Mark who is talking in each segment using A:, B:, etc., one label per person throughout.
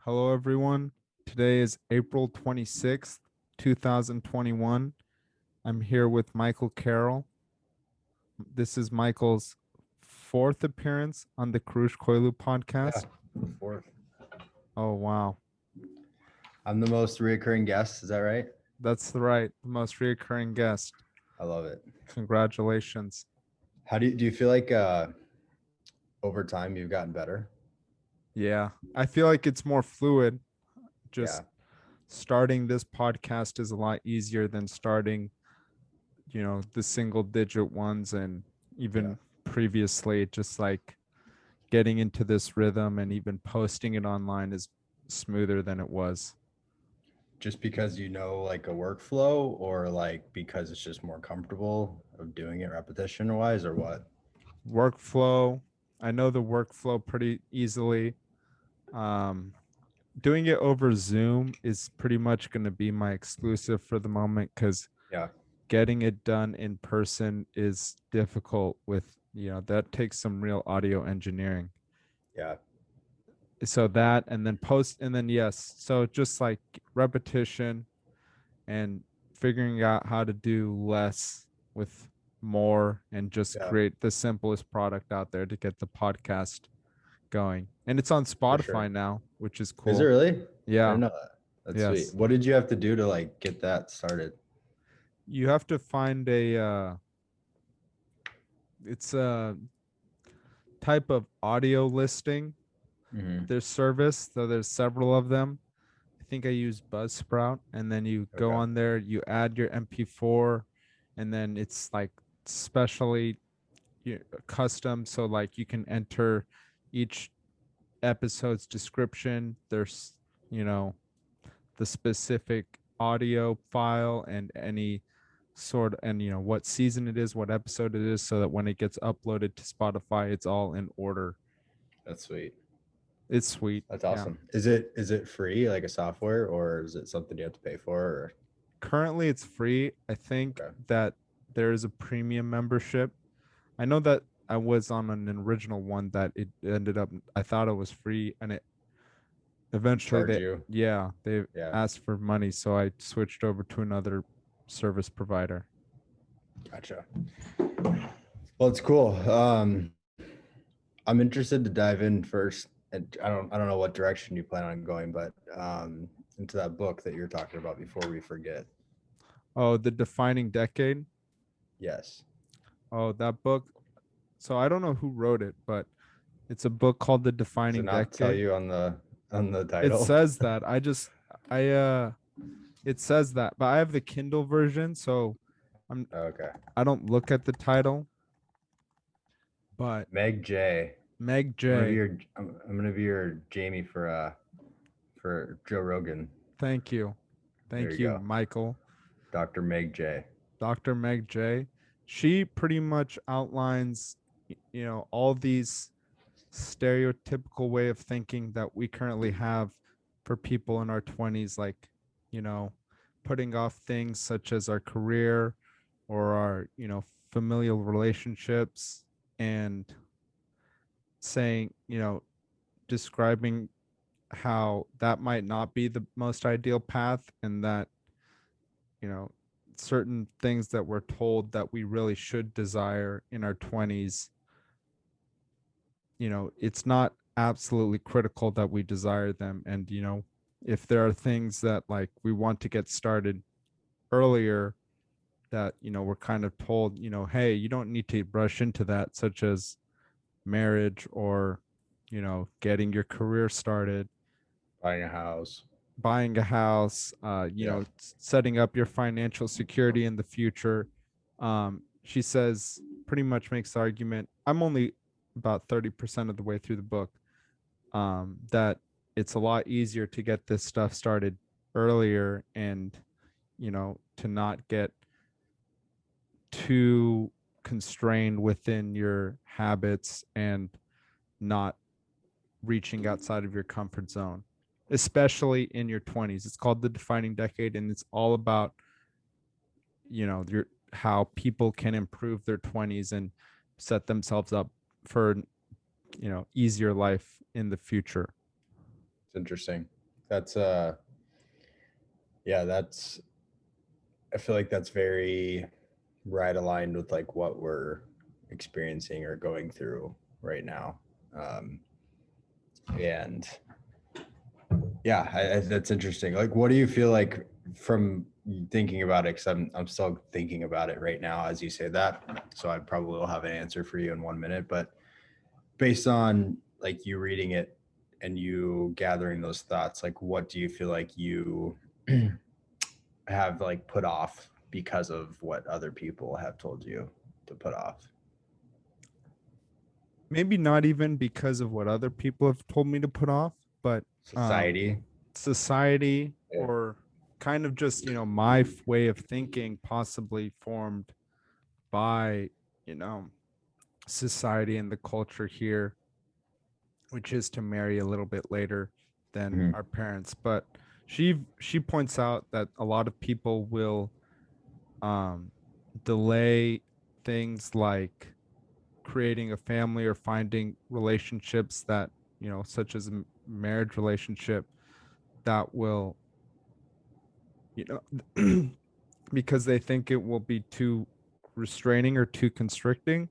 A: Hello, everyone. Today is April 26th, 2021. I'm here with Michael Carroll. This is Michael's fourth appearance on the Karush Koilu
B: Yeah,
A: podcast.
B: fourth.
A: Oh, wow.
B: I'm the most reoccurring guest. Is that right?
A: That's the most reoccurring guest.
B: I love it.
A: Congratulations.
B: How do you feel like over time you've gotten better?
A: Yeah, I feel like it's more fluid.
B: Yeah,
A: Just starting this podcast is a lot easier than starting, the single digit ones and
B: yeah.
A: even previously, just like getting into this rhythm and even posting it online is smoother than it was.
B: Just because you know like a workflow, or like because it's just more comfortable of doing it repetition wise, or what?
A: Workflow, I know the workflow pretty easily. Um, Doing it over Zoom is pretty much going to be my exclusive for the moment because
B: Yeah,
A: getting it done in person is difficult that takes some real audio engineering.
B: yeah,
A: So that and then post and then yes, so just like repetition and figuring out how to do less with more and just
B: yeah,
A: create the simplest product out there to get the podcast going. And it's on
B: for sure.
A: Spotify now, which is
B: Is it
A: cool.
B: really? I
A: Yeah.
B: didn't know that. That's sweet.
A: Yes.
B: What did you have to do to like get that started?
A: You have to find a it's a type of audio listing.
B: Mm-hmm.
A: There's service, so there's several of them. I think I use Buzzsprout, and then you go
B: Okay.
A: on there, you add your MP4, and then it's like specially custom. So like you can enter each episode's description. There's you know the specific audio file and any sort and what season it is, what episode it is, so that when it gets uploaded to Spotify, it's all in order.
B: That's sweet.
A: It's sweet.
B: That's
A: Yeah.
B: awesome. Is it free, like a software, or is it something you have to pay for? Or
A: Currently it's free. I think
B: okay,
A: that there is a premium membership. I know that I was on an original one that it ended up I thought it was free and it eventually
B: charge you?
A: they
B: Yeah,
A: asked for money, so I switched over to another service provider.
B: gotcha. Well, it's cool. I'm interested to dive in first, and I don't know what direction you plan on going, but into that book that you're talking about before we forget.
A: Oh, the defining decade.
B: Yes.
A: Oh, that book. So I don't know who wrote it, but it's a book called The
B: Does it
A: Defining
B: not tell
A: Decade.
B: you on the
A: It
B: title?
A: says that. I it says that, but I have the Kindle version, so I'm
B: Okay.
A: I don't look at the title, but
B: Meg J.
A: Meg
B: I'm gonna be
A: J.
B: your I'm gonna be your Jamie for Joe Rogan.
A: Thank you.
B: There
A: Thank
B: you
A: you,
B: go.
A: Michael.
B: Dr. Meg J.
A: Dr. Meg J. She pretty much outlines, all these stereotypical way of thinking that we currently have for people in our 20s, like, you know, putting off things such as our career or our, familial relationships and saying, describing how that might not be the most ideal path and that you know certain things that we're told that we really should desire in our 20s, it's not absolutely critical that we desire them. And if there are things that like we want to get started earlier that we're kind of told, hey, you don't need to rush into that, such as marriage or getting your career started,
B: Buying a house.
A: buying a house,
B: Yeah.
A: setting up your financial security in the future. She says, pretty much makes the argument. I'm only about 30% of the way through the book. That it's a lot easier to get this stuff started earlier and, to not get too constrained within your habits and not reaching outside of your comfort zone, especially in your 20s. It's called the defining decade, and it's all about, your how people can improve their 20s and set themselves up for, easier life in the future.
B: interesting. That's yeah, that's I feel like that's very right aligned with like what we're experiencing or going through right now. Um, and yeah, that's interesting. Like, what do you feel like from thinking about it? Because I'm still thinking about it right now as you say that. So I probably will have an answer for you in 1 minute. But based on like you reading it and you gathering those thoughts, like what do you feel like you have like put off because of what other people have told you to put off?
A: Maybe not even because of what other people have told me to put off, but
B: Society.
A: society,
B: Yeah.
A: or kind of just, my way of thinking, possibly formed by, you know, society and the culture here, which is to marry a little bit later than
B: Mhm.
A: our parents. But she points out that a lot of people will um delay things like creating a family or finding relationships that, such as a marriage relationship, that will, you know because they think it will be too restraining or too constricting.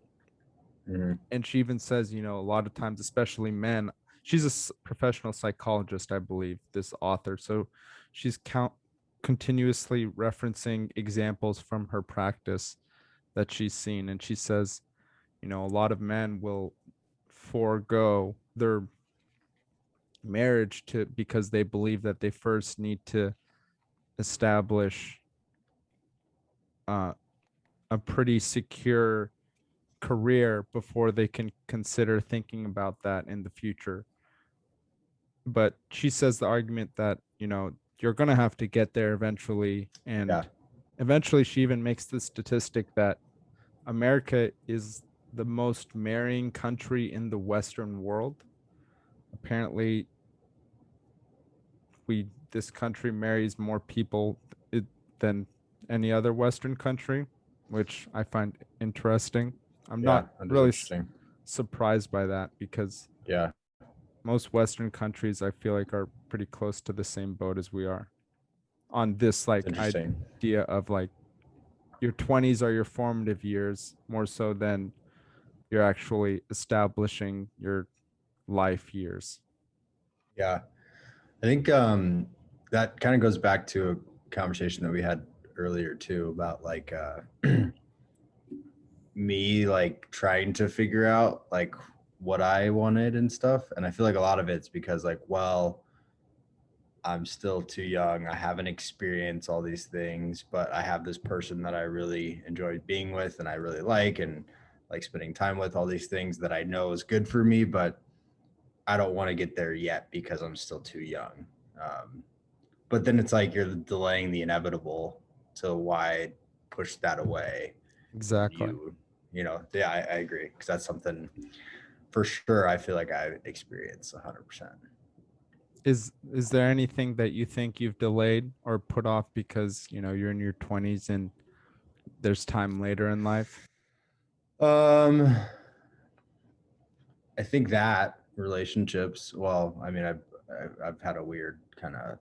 B: Mhm.
A: And she even says, a lot of times, especially men, she's a professional psychologist, I believe, this author. So she's continuously referencing examples from her practice that she's seen. And she says, a lot of men will forego their marriage to because they believe that they first need to establish uh, a pretty secure career before they can consider thinking about that in the future. But she says the argument that, you're going to have to get there eventually.
B: Yeah.
A: And eventually, she even makes the statistic that America is the most marrying country in the Western world. Apparently, this country marries more people than any other Western country, which I find interesting. I'm
B: Yeah.
A: not
B: That is
A: really
B: interesting.
A: surprised by that, because
B: Yeah.
A: most Western countries, I feel like, are pretty close to the same boat as we are on this
B: It's
A: like
B: interesting.
A: idea of like your 20s are your formative years more so than you're actually establishing your life years.
B: Yeah. I think that kind of goes back to a conversation that we had earlier too about like me like trying to figure out like what I wanted and stuff. And I feel like a lot of it's because like, well, I'm still too young. I haven't experienced all these things, but I have this person that I really enjoy being with and I really like and like spending time with, all these things that I know is good for me, but I don't want to get there yet because I'm still too young. Um, but then it's like you're delaying the inevitable. So why push that away when
A: Exactly.
B: yeah, I agree. Cause that's something for sure. I feel like I experience 100%.
A: Is there anything that you think you've delayed or put off because, you're in your 20s and there's time later in life?
B: Um, I think that relationships, well, I mean, I've had a weird kind of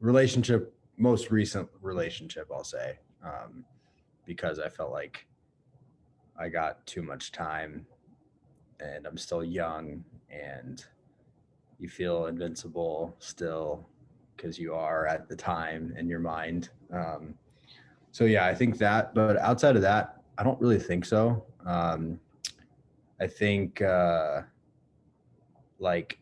B: relationship, most recent relationship, I'll say, because I felt like I got too much time and I'm still young and you feel invincible still because you are at the time in your mind. So yeah, I think that, but outside of that, I don't really think so. I think like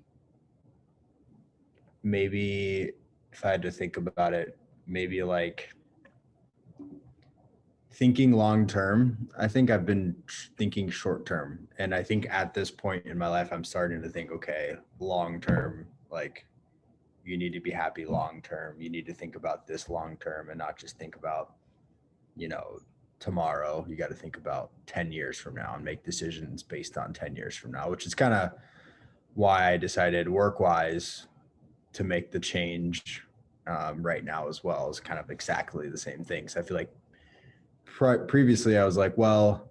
B: maybe if I had to think about it, maybe like thinking long term. I think I've been thinking short term. And I think at this point in my life, I'm starting to think, okay, long term, like you need to be happy long term. You need to think about this long term and not just think about, you know, tomorrow. You got to think about 10 years from now and make decisions based on 10 years from now, which is kind of why I decided work wise to make the change right now as well, is kind of exactly the same thing. So I feel like previously I was like, well,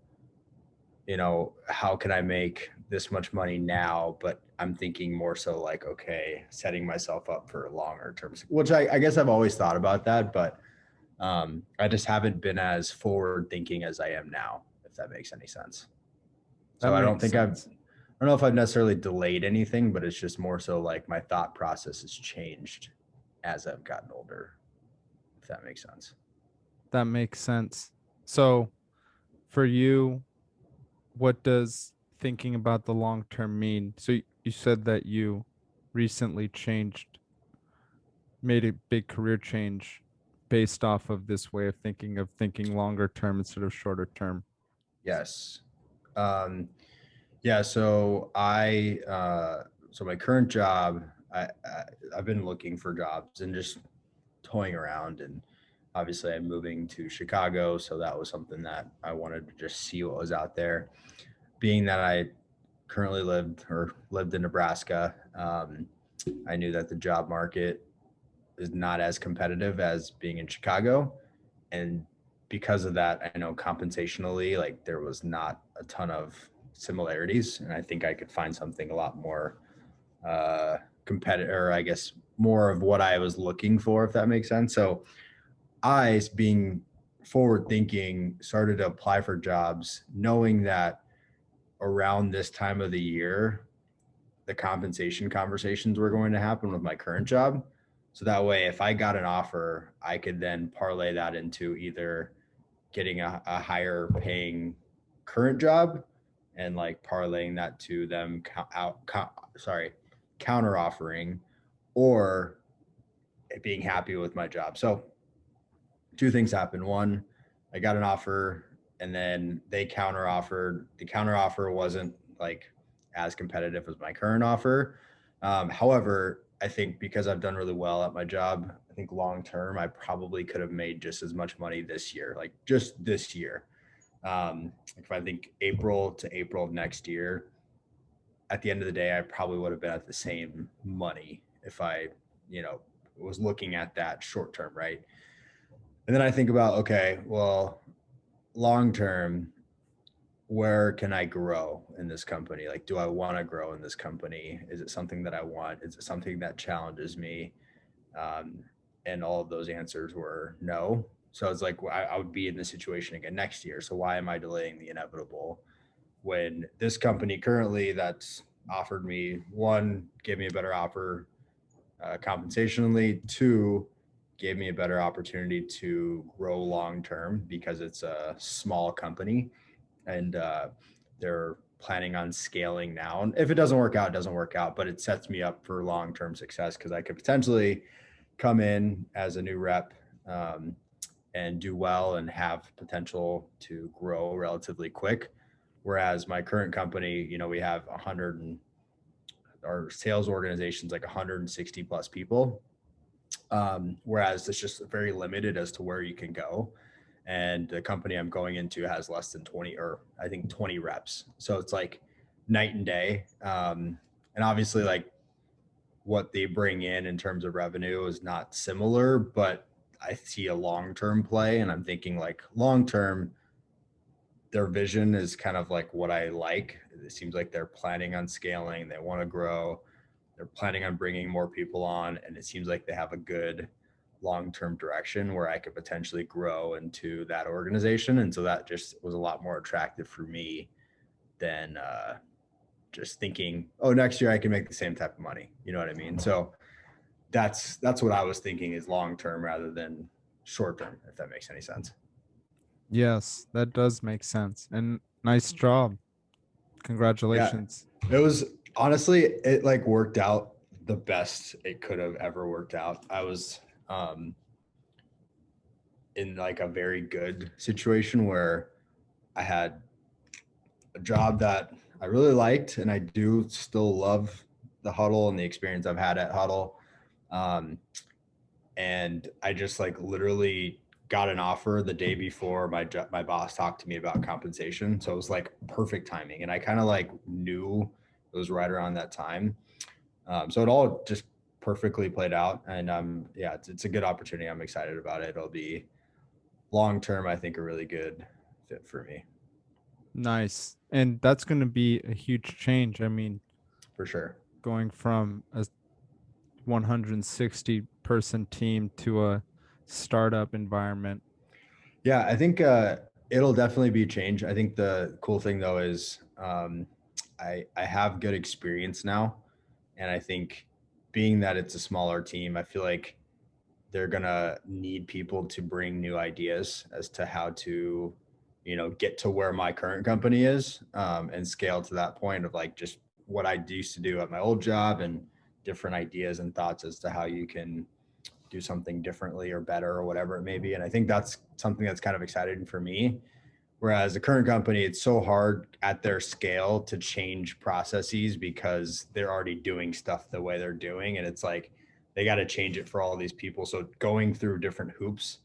B: you know, how can I make this much money now, but I'm thinking more so like, okay, setting myself up for longer terms, which I guess I've always thought about that, but I just haven't been as forward thinking as I am now, if that makes any sense.
A: That
B: So I don't
A: makes
B: think
A: sense.
B: I don't know if I've necessarily delayed anything, but it's just more so like my thought process has changed as I've gotten older, if that makes sense.
A: That makes sense. So for you, what does thinking about the long term mean? So you said that you recently made a big career change based off of this way of thinking longer term instead of shorter term.
B: Yes. Um, yeah. So my current job, I've been looking for jobs and just toying around, and obviously I'm moving to Chicago, so that was something that I wanted to just see what was out there. Being that I currently lived in Nebraska, I knew that the job market is not as competitive as being in Chicago. And because of that, I know compensationally, like there was not a ton of similarities. And I think I could find something a lot more competitive, or I guess more of what I was looking for, if that makes sense. So I, being forward thinking, started to apply for jobs, knowing that around this time of the year, the compensation conversations were going to happen with my current job. So that way, if I got an offer, I could then parlay that into either getting a higher paying current job and like parlaying that to them counter offering, or being happy with my job. So two things happened. One, I got an offer and then they counter offered. The counter offer wasn't like as competitive as my current offer. However, I think because I've done really well at my job, I think long term, I probably could have made just as much money this year, like just this year. If I think April to April of next year, at the end of the day, I probably would have been at the same money if I, you know, was looking at that short term, right? And then I think about, okay, well, long term, where can I grow in this company? Like, do I want to grow in this company? Is it something that I want? Is it something that challenges me? Um, and all of those answers were no. So it's like I would be in this situation again next year. So why am I delaying the inevitable when this company currently that's offered me, one, gave me a better offer compensationally, two, gave me a better opportunity to grow long term because it's a small company and they're planning on scaling now. And if it doesn't work out, it doesn't work out, but it sets me up for long term success because I could potentially come in as a new rep and do well and have potential to grow relatively quick. Whereas my current company, you know, we have 100 and our sales organization's like 160 plus people. Whereas it's just very limited as to where you can go. And the company I'm going into has less than 20, or I think 20 reps. So it's like night and day. And obviously, like what they bring in terms of revenue is not similar, but I see a long term play. And I'm thinking like long term, their vision is kind of like what I like. It seems like they're planning on scaling, they want to grow, they're planning on bringing more people on, and it seems like they have a good long-term direction where I could potentially grow into that organization. And so that just was a lot more attractive for me than just thinking, oh, next year I can make the same type of money. You know what I mean? So that's what I was thinking is long-term rather than short-term, if that makes any sense.
A: Yes, that does make sense. And nice job.
B: Yeah.
A: Congratulations.
B: It was honestly, it like worked out the best it could have ever worked out. I was in like a very good situation where I had a job that I really liked, and I do still love the huddle and the experience I've had at huddle. Um, and I just like literally got an offer the day before my boss talked to me about compensation, so it was like perfect timing, and I kind of like knew it was right around that time. So it all just perfectly played out, and yeah, it's a good opportunity. I'm excited about it. It'll be long term, I think, a really good fit for me.
A: Nice. And that's going to be a huge change. I mean,
B: for sure.
A: going from a 160 person team to a startup environment.
B: Yeah, I think it'll definitely be a change. I think the cool thing though is I have good experience now, and I think being that it's a smaller team, I feel like they're gonna need people to bring new ideas as to how to, get to where my current company is, and scale to that point of like just what I used to do at my old job and different ideas and thoughts as to how you can do something differently or better or whatever it may be. And I think that's something that's kind of exciting for me. Whereas the current company, it's so hard at their scale to change processes because they're already doing stuff the way they're doing. And it's like they got to change it for all these people. So going through different hoops,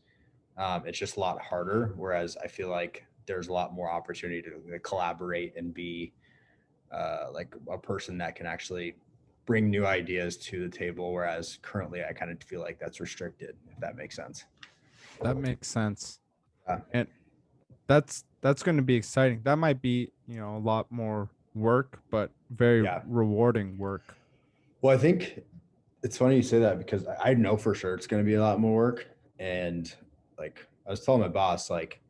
B: it's just a lot harder. Whereas I feel like there's a lot more opportunity to collaborate and be like a person that can actually bring new ideas to the table. Whereas currently, I kind of feel like that's restricted, if that makes sense.
A: That makes sense.
B: Uh,
A: And that's going to be exciting. That might be, a lot more work, but very
B: yeah.
A: rewarding work.
B: Well, I think it's funny you say that because I know for sure it's going to be a lot more work. And like I was telling my boss, like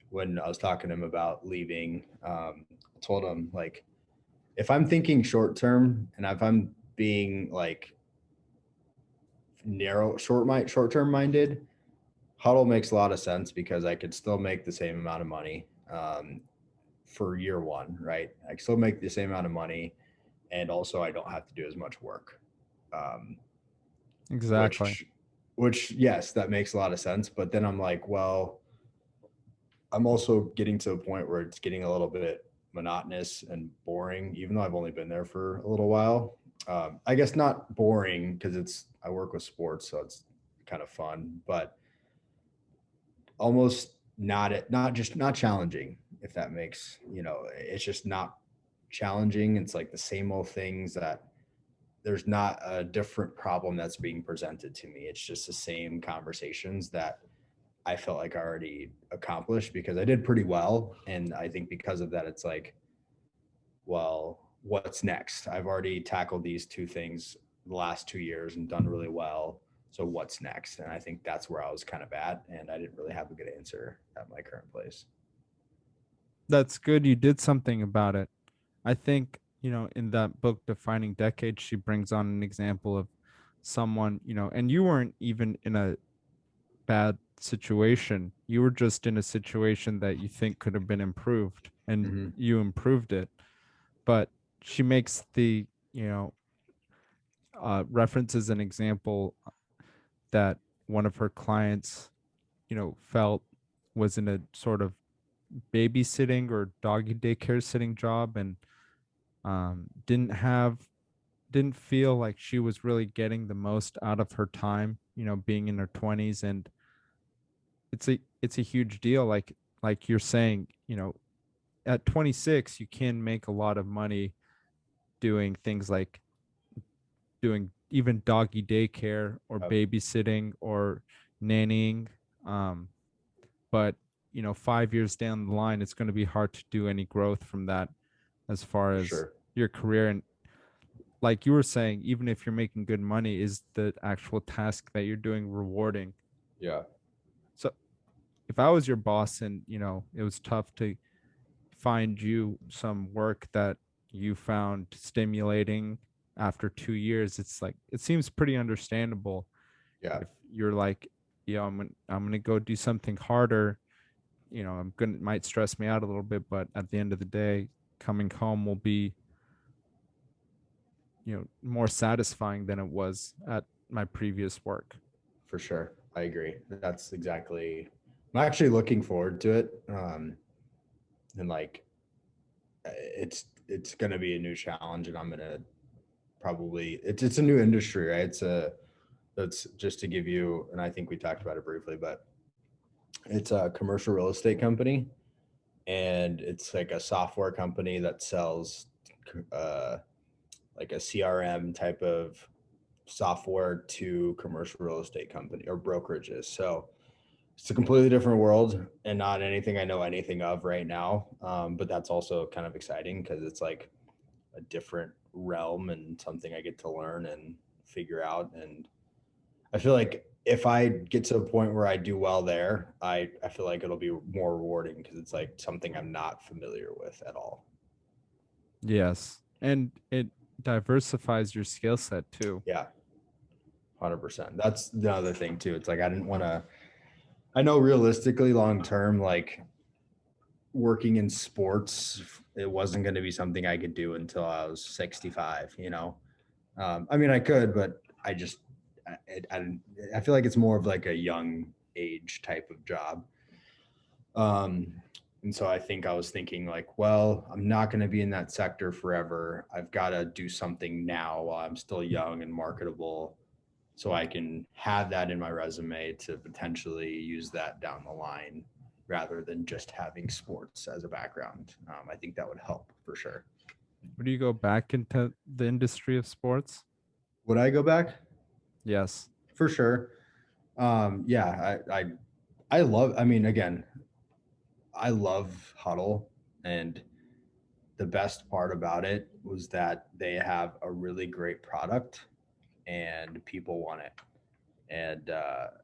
B: when I was talking to him about leaving, I told him like if I'm thinking short term and if I'm being like short term minded, Huddle makes a lot of sense because I could still make the same amount of money for year one, right? I can still make the same amount of money, and also I don't have to do as much work. Um,
A: Exactly.
B: which yes, that makes a lot of sense. But then I'm like, well, I'm also getting to a point where it's getting a little bit monotonous and boring, even though I've only been there for a little while. I guess not boring because I work with sports, so it's kind of fun, but almost not challenging, if that makes, it's just not challenging. It's like the same old things that there's not a different problem that's being presented to me. It's just the same conversations that I felt like I already accomplished because I did pretty well. And I think because of that, it's like, well, what's next? I've already tackled these two things the last 2 years and done really well. So what's next? And I think that's where I was kind of at. And I didn't really have a good answer at my current place.
A: That's good you did something about it. I think, in that book, Defining Decades, she brings on an example of someone, and you weren't even in a bad situation. You were just in a situation that you think could have been improved and
B: Mm-hmm.
A: you improved it. But she makes the, references an example that one of her clients, felt was in a sort of babysitting or doggy daycare sitting job and didn't feel like she was really getting the most out of her time, being in her 20s. And it's a huge deal, like you're saying, at 26 you can make a lot of money doing things like doing even doggy daycare or
B: Yep,
A: babysitting or nannying. But 5 years down the line it's going to be hard to do any growth from that as far
B: for
A: as
B: sure.
A: your career. And like you were saying, even if you're making good money, is the actual task that you're doing rewarding?
B: Yeah,
A: So if I was your boss and it was tough to find you some work that you found stimulating after 2 years, it's like it seems pretty understandable
B: yeah,
A: if you're like, I'm gonna go do something harder. I'm gonna might stress me out a little bit, but at the end of the day, coming home will be more satisfying than it was at my previous work.
B: for sure. I agree. That's exactly. I'm actually looking forward to it. And like, it's gonna be a new challenge, and I'm gonna probably it's a new industry, right? That's just to give you, and I think we talked about it briefly, but it's a commercial real estate company, and it's like a software company that sells uh, like a CRM type of software to commercial real estate company or brokerages. So it's a completely different world and not anything I know anything of right now. But that's also kind of exciting because it's like a different realm and something I get to learn and figure out. And I feel like if I get to a point where I do well there, I feel like it'll be more rewarding because it's like something I'm not familiar with at all.
A: Yes. And it diversifies your skill set too.
B: Yeah, 100%. That's the other thing too. It's like I didn't want to. I know realistically, long term, like working in sports, it wasn't going to be something I could do until I was 65. You know, I mean, I could, but I just I feel like it's more of like a young age type of job. Um, and so I think I was thinking like, well, I'm not going to be in that sector forever. I've got to do something now while I'm still young and marketable so I can have that in my resume to potentially use that down the line rather than just having sports as a background. I think that would help for sure.
A: Would you go back into the industry of sports?
B: Would I go back?
A: Yes.
B: For sure. Yeah, I love, I mean, again, I love Huddle, and the best part about it was that they have a really great product and people want it. And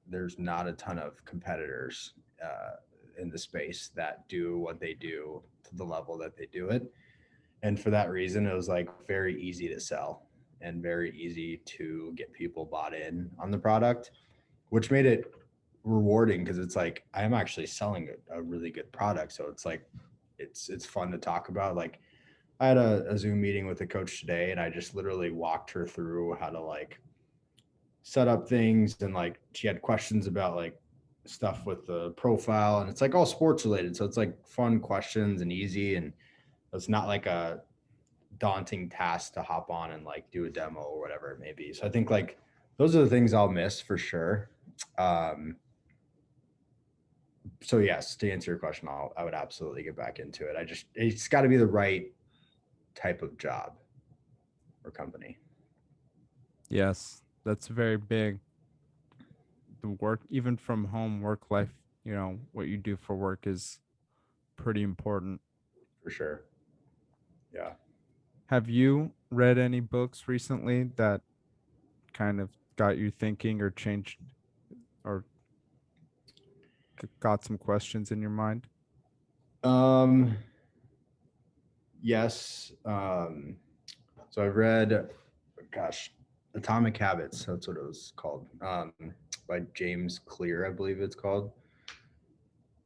B: there's not a ton of competitors in the space that do what they do to the level that they do it. And for that reason, it was like very easy to sell and very easy to get people bought in on the product, which made it rewarding because it's like I'm actually selling a really good product. So it's like it's fun to talk about. Like I had a Zoom meeting with a coach today, and I just literally walked her through how to like set up things, and like she had questions about like stuff with the profile, and it's like all sports related. So it's like fun questions and easy, and it's not like a daunting task to hop on and like do a demo or whatever it may be. So I think like those are the things I'll miss for sure. Um, so yes, to answer your question, I would absolutely get back into it. It's got to be the right type of job or company.
A: Yes. That's very big. The work, even from home, work life, what you do for work is pretty important.
B: For sure. Yeah.
A: Have you read any books recently that kind of got you thinking or changed or got some questions in your mind?
B: Um, yes. So I've read, gosh, Atomic Habits. That's what it was called. By James Clear, I believe it's called.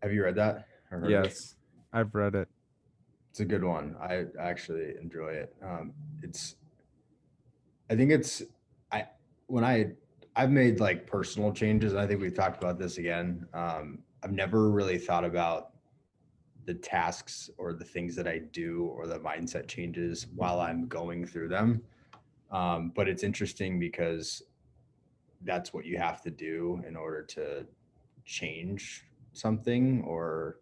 B: Have you read that or heard of it?
A: Yes, I've read it.
B: It's a good one. I actually enjoy it. It's I think it's I when I've made like personal changes. I think we've talked about this again. I've never really thought about the tasks or the things that I do or the mindset changes while I'm going through them. But it's interesting because that's what you have to do in order to change something or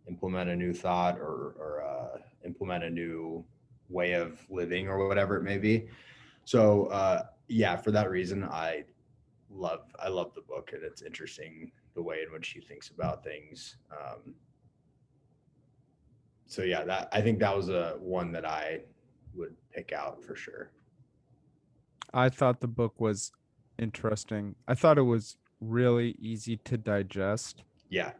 B: implement a new thought or implement a new way of living or whatever it may be. So yeah, for that reason, I love the book, and it's interesting the way in which he thinks about things. So yeah, that I think that was a one that I would pick out for sure.
A: I thought the book was interesting. I thought it was really easy to digest.
B: Yeah,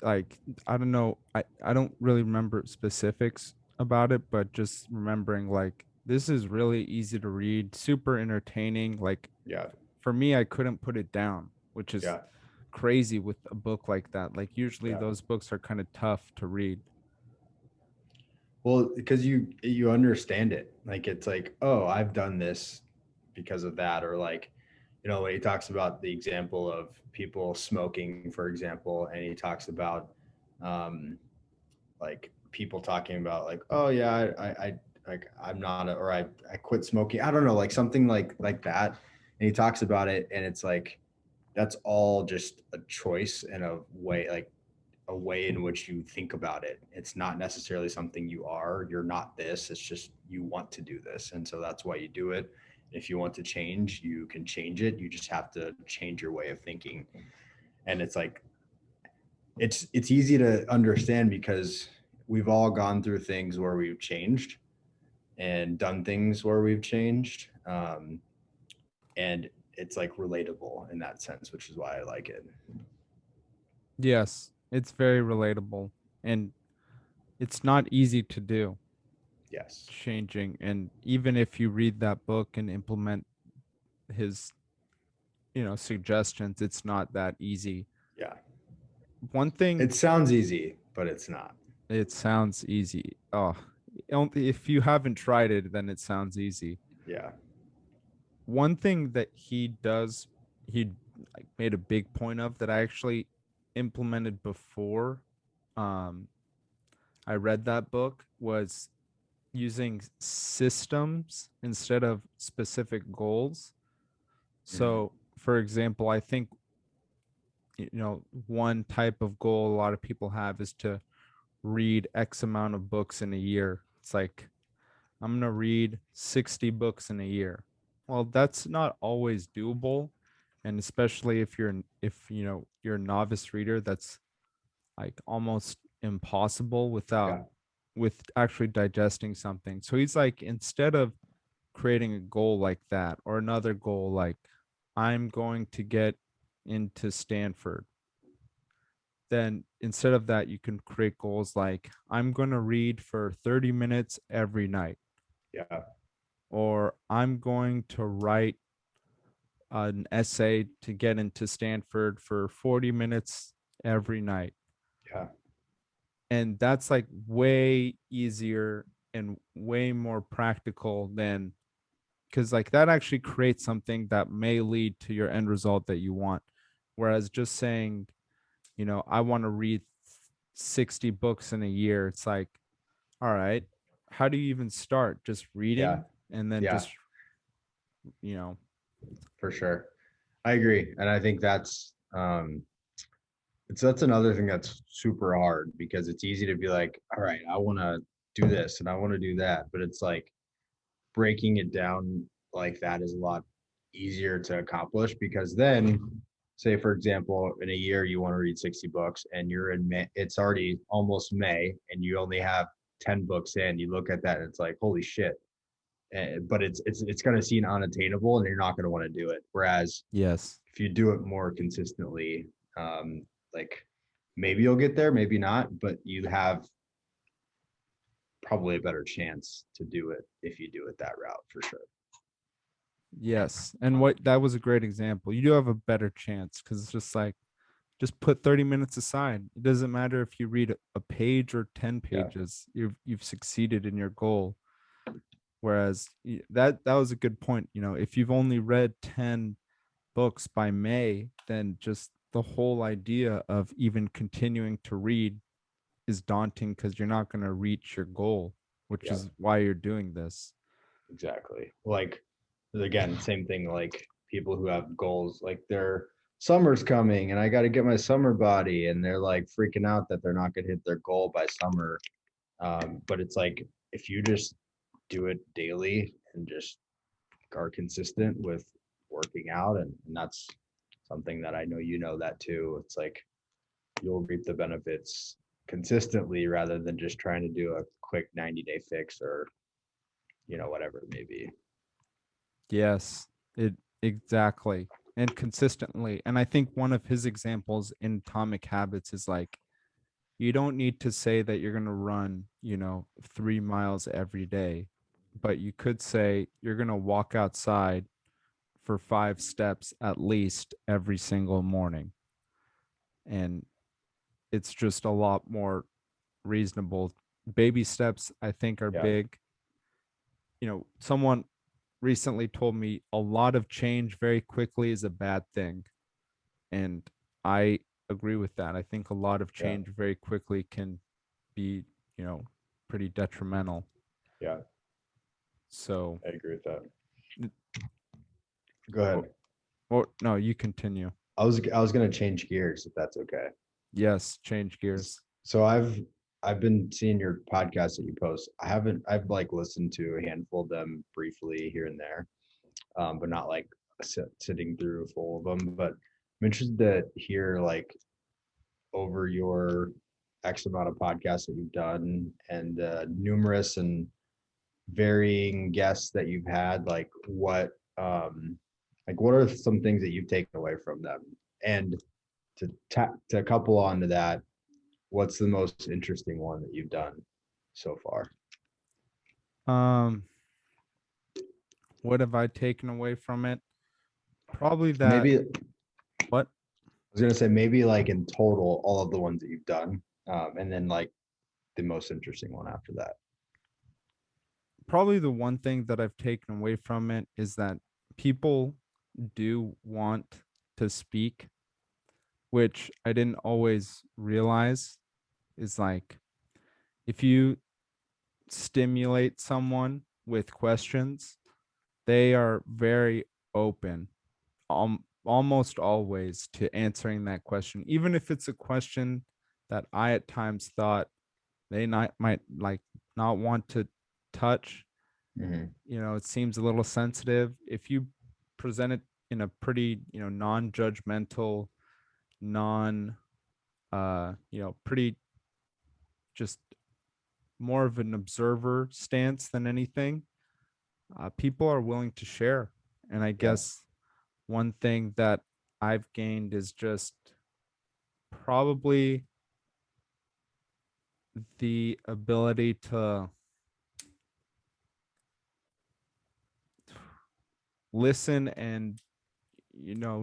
A: Like, I don't know, I don't really remember specifics about it, but just remembering like this is really easy to read, super entertaining. Like
B: yeah,
A: for me, I couldn't put it down, which is
B: yeah,
A: crazy with a book like that. Like usually
B: yeah.
A: those books are kind of tough to read.
B: Well, because you understand it. Like it's like, oh, I've done this because of that, or like, when he talks about the example of people smoking, for example, and he talks about um, like people talking about like, oh yeah, I like I'm not a, or I quit smoking. I don't know, like something like that. And he talks about it, and it's like that's all just a choice and a way in which you think about it. It's not necessarily something you are. You're not this. It's just you want to do this, and so that's why you do it. If you want to change, you can change it. You just have to change your way of thinking. And it's like it's easy to understand because we've all gone through things where we've changed and done things where we've changed. And it's like relatable in that sense, which is why I like it.
A: Yes, it's very relatable, and it's not easy to do,
B: Yes.
A: changing. And even if you read that book and implement his, suggestions, it's not that easy.
B: Yeah.
A: One thing,
B: It sounds easy, but it's not.
A: it sounds easy. Oh, if you haven't tried it, then it sounds easy.
B: Yeah.
A: One thing that he like made a big point of that I actually implemented before um I read that book was using systems instead of specific goals.
B: Mm.
A: So, for example, I think one type of goal a lot of people have is to read X amount of books in a year. It's like I'm gonna read 60 books in a year. Well, that's not always doable, and especially if you're a novice reader, that's like almost impossible without
B: Yeah.
A: with actually digesting something. So he's like, instead of creating a goal like that or another goal like I'm going to get into Stanford, then instead of that, you can create goals like I'm going to read for 30 minutes every night,
B: Yeah.
A: or I'm going to write an essay to get into Stanford for 40 minutes every night.
B: Yeah.
A: And that's like way easier and way more practical than, because like that actually creates something that may lead to your end result that you want. Whereas just saying, I want to read 60 books in a year, it's like, all right, how do you even start? Just
B: Yeah.
A: reading and then
B: Yeah.
A: just, you know,
B: For sure. I agree. And I think that's another thing that's super hard because it's easy to be like, all right, I want to do this and I want to do that. But it's like breaking it down like that is a lot easier to accomplish because then, say, for example, in a year you want to read 60 books and you're in May, it's already almost May and you only have 10 books in. You look at that and it's like, holy shit. But it's going to seem unattainable and you're not going to want to do it. Whereas
A: yes.
B: if you do it more consistently, like maybe you'll get there, maybe not, but you have probably a better chance to do it if you do it that route for sure.
A: Yes. And what that was a great example. You do have a better chance because it's just like, just put 30 minutes aside. It doesn't matter if you read a page or 10
B: Yeah.
A: pages, you've succeeded in your goal. Whereas that was a good point. If you've only read 10 books by May, then just the whole idea of even continuing to read is daunting because you're not going to reach your goal, which
B: Yeah,
A: is why you're doing this.
B: exactly. Like again, same thing like people who have goals, like their summer's coming and I got to get my summer body and they're like freaking out that they're not going to hit their goal by summer. But it's like if you just do it daily and just are consistent with working out and that's something that I know you know that too. It's like you'll reap the benefits consistently rather than just trying to do a quick 90-day fix or whatever it may be.
A: Yes, it exactly, and consistently. And I think one of his examples in Atomic Habits is like, you don't need to say that you're going to run, 3 miles every day, but you could say you're going to walk outside for 5 steps at least every single morning. And it's just a lot more reasonable. Baby steps, I think, are
B: Yeah.
A: big. Someone recently told me a lot of change very quickly is a bad thing. And I agree with that. I think a lot of
B: Yeah.
A: change very quickly can be, you know, pretty detrimental.
B: Yeah.
A: So,
B: I agree with that.
A: n-
B: Go
A: or,
B: ahead.
A: or no, you continue.
B: I was gonna change gears if that's okay.
A: Yes, change gears.
B: So I've been seeing your podcast that you post. I've like listened to a handful of them briefly here and there, but not like sitting through full of them. But I'm interested to hear like over your X amount of podcasts that you've done and numerous and varying guests that you've had, like what are some things that you've taken away from them? And to couple onto that, what's the most interesting one that you've done so far?
A: Um, what have I taken away from it? Probably that.
B: Maybe I
A: What?
B: was gonna say maybe like in total, all of the ones that you've done, and then like the most interesting one after that.
A: Probably the one thing that I've taken away from it is that people do want to speak, which I didn't always realize is like if you stimulate someone with questions, they are very open, almost always to answering that question, even if it's a question that I at times thought they might like not want to touch.
B: Mm-hmm.
A: It seems a little sensitive. If you present it in a pretty, non-judgmental, non pretty just more of an observer stance than anything, people are willing to share. And I
B: Yeah.
A: guess one thing that I've gained is just probably the ability to listen and,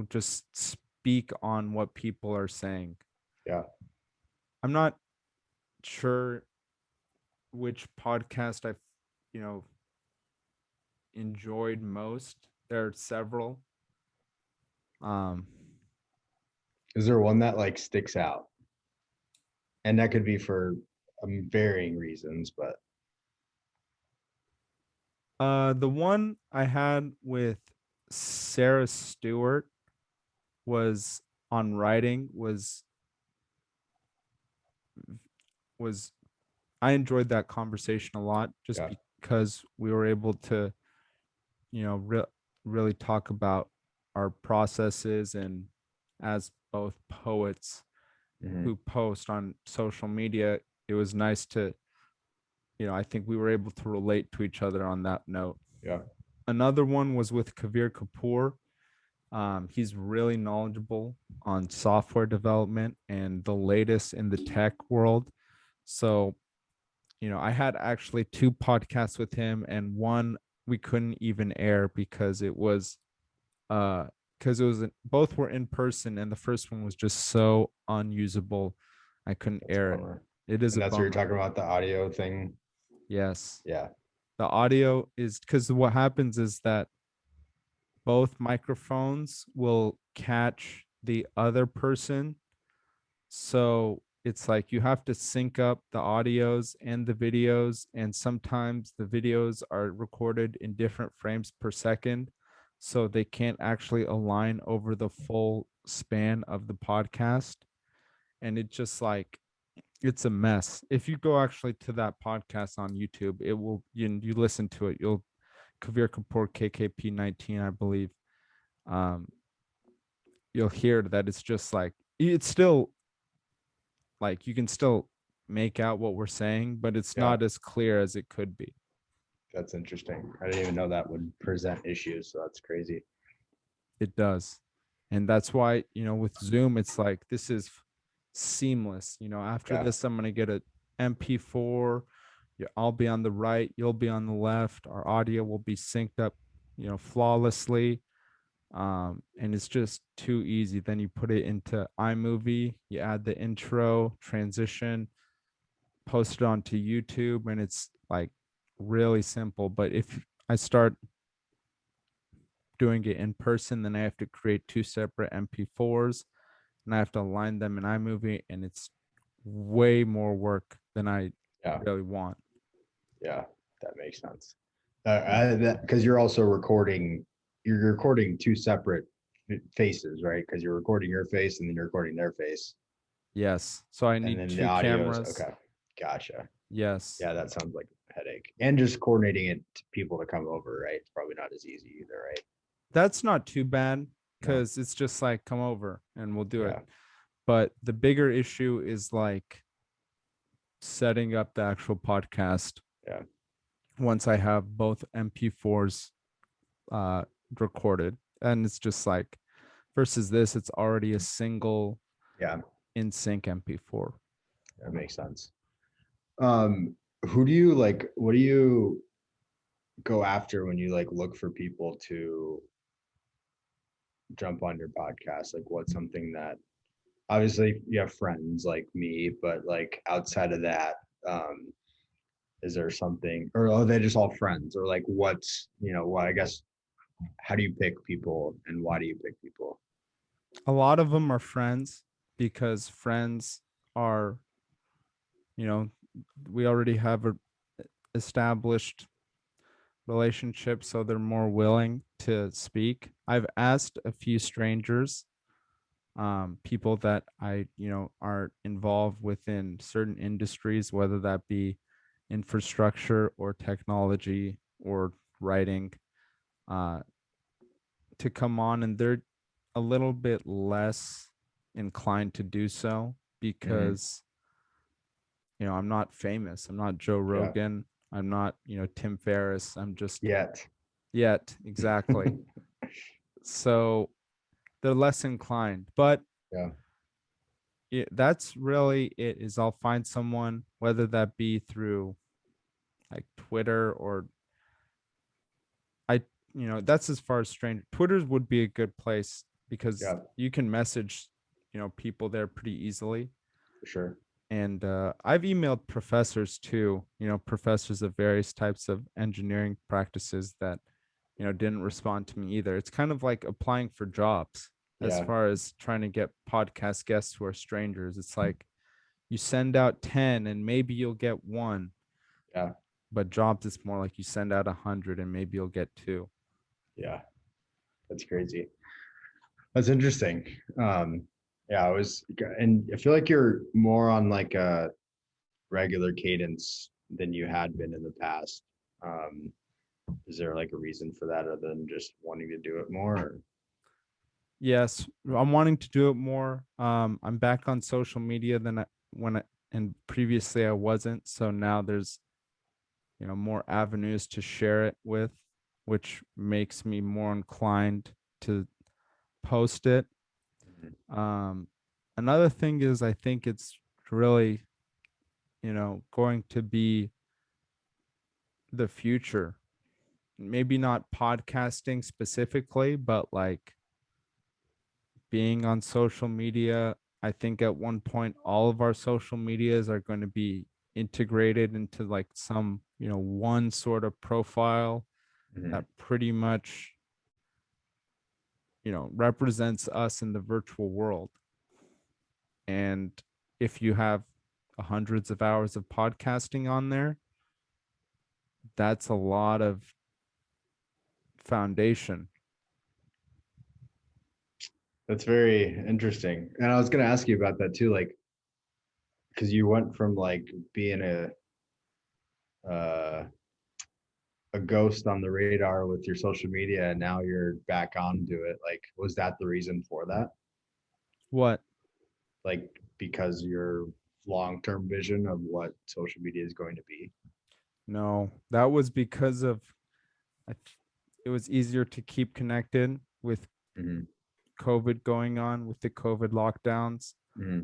A: just speak on what people are saying.
B: Yeah.
A: I'm not sure which podcast I've, you know, enjoyed most. There are several. Um,
B: Is there one that like sticks out? And that could be for varying reasons, but
A: the one I had with Sarah Stewart was on writing was I enjoyed that conversation a lot just
B: yeah.
A: because we were able to, really talk about our processes and as both poets
B: Mm-hmm.
A: who post on social media, it was nice to, I think we were able to relate to each other on that note.
B: Yeah.
A: Another one was with Kavir Kapoor. He's really knowledgeable on software development and the latest in the tech world. So, I had actually two podcasts with him, and one we couldn't even air because it was uh both were in person, and the first one was just so unusable. I couldn't
B: That's a
A: air it.
B: bummer.
A: It is
B: And
A: a
B: that's what you're
A: bummer.
B: talking about, the audio thing.
A: Yes.
B: Yeah.
A: The audio is because what happens is that both microphones will catch the other person. So it's like you have to sync up the audios and the videos. And sometimes the videos are recorded in different frames per second. So they can't actually align over the full span of the podcast. And it just like, it's a mess. If you go actually to that podcast on YouTube, it will, you listen to it. You'll, Kavir Kapoor, kkp-19, I believe. Um, you'll hear that it's just like, it's still like you can still make out what we're saying, but it's
B: Yeah.
A: not as clear as it could be.
B: That's interesting. I didn't even know that would present issues. So that's crazy.
A: It does. And that's why, with Zoom, it's like this is seamless. After
B: Yeah.
A: this, I'm going to get a MP4. I'll be on the right, you'll be on the left. Our audio will be synced up, flawlessly. And it's just too easy. Then you put it into iMovie, you add the intro, transition, post it onto YouTube, and it's like really simple. But if I start doing it in person, then I have to create two separate MP4s and I have to align them in iMovie, and it's way more work than I
B: Yeah.
A: really want.
B: Yeah. That makes sense. Because you're recording two separate faces, right? Because you're recording your face and then you're recording their face.
A: Yes. So I
B: And
A: need
B: then the
A: two
B: audio is
A: cameras.
B: okay. Gotcha.
A: Yes.
B: Yeah, that sounds like a headache. And just coordinating it to people to come over, right? It's probably not as easy either, right?
A: That's not too bad.
B: Yeah.
A: because it's just like, come over and we'll do it.
B: Yeah.
A: But the bigger issue is like setting up the actual podcast
B: Yeah.
A: once I have both MP4s uh, recorded. And it's just like, versus this, it's already a single
B: Yeah.
A: in sync MP4.
B: That makes sense. Um, who do you like, what do you go after when you like look for people to jump on your podcast? Like what's something that obviously you have friends like me, but like outside of that, um, is there something or are they just all friends or like what's, well, I guess how do you pick people and why do you pick people?
A: A lot of them are friends because friends are, you know, we already have a established relationship, so they're more willing to speak. I've asked a few strangers, people that I, are involved within certain industries, whether that be infrastructure or technology or writing, uh, to come on, and they're a little bit less inclined to do so
B: Mm-hmm.
A: because, I'm not famous. I'm not Joe
B: Yeah.
A: Rogan. I'm not, Tim Ferriss. I'm just
B: Yet.
A: yet, exactly. So they're less inclined, but
B: Yeah.
A: that's really it. Is I'll find someone, whether that be through like Twitter or I, that's as far as strange. Twitter would be a good place because
B: Yeah.
A: you can message, people there pretty easily.
B: For sure.
A: And I've emailed professors too, professors of various types of engineering practices that, didn't respond to me either. It's kind of like applying for jobs as
B: Yeah.
A: far as trying to get podcast guests who are strangers. It's like you send out 10 and maybe you'll get one,
B: Yeah.
A: but jobs, it's more like you send out 100 and maybe you'll get two.
B: Yeah. That's crazy. That's interesting. Yeah, and I feel like you're more on like a regular cadence than you had been in the past. Um, is there like a reason for that other than just wanting to do it more? Or?
A: Yes, I'm wanting to do it more. I'm back on social media than and previously I wasn't. So now there's, more avenues to share it with, which makes me more inclined to post it.
B: Mhm.
A: Um, Another thing is I think it's really, going to be the future. Maybe not podcasting specifically, but like being on social media. I think at one point all of our social medias are going to be integrated into like some, one sort of profile
B: Mhm.
A: that pretty much, represents us in the virtual world. And if you have hundreds of hours of podcasting on there, that's a lot of foundation.
B: That's very interesting. And I was going to ask you about that too, like, because you went from like being uh, a ghost on the radar with your social media, and now you're back onto it. Like, was that the reason for that?
A: What?
B: Like, because your long-term vision of what social media is going to be?
A: No, that was because of it was easier to keep connected with
B: Mm-hmm.
A: COVID going on, with the COVID lockdowns.
B: Mm-hmm.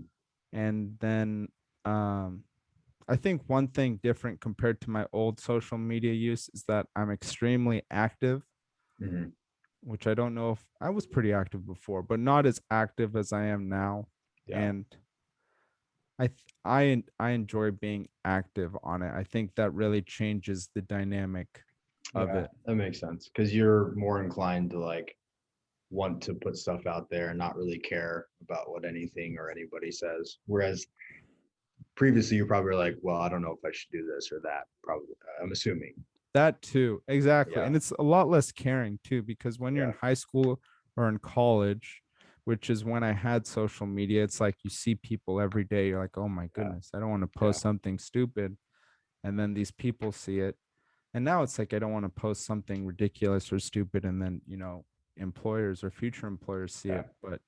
A: And then I think one thing different compared to my old social media use is that I'm extremely active,
B: Mm-hmm.
A: which I don't know if I was pretty active before, but not as active as I am now.
B: Yeah.
A: And I enjoy being active on it. I think that really changes the dynamic of
B: Yeah,
A: it.
B: that makes sense because you're more inclined to like want to put stuff out there and not really care about what anything or anybody says. Whereas previously you probably were like, well, I don't know if I should do this or that. Probably, I'm assuming.
A: That too, exactly.
B: Yeah,
A: And it's a lot less caring too, because when you're in
B: yeah,
A: high school or in college, which is when I had social media, it's like you see people every day. You're like, oh my
B: yeah,
A: goodness, I don't want to
B: yeah,
A: post something stupid. And then these people see it. And now it's like, I don't want to post something ridiculous or stupid. And then, employers or future employers see
B: Yeah,
A: it. But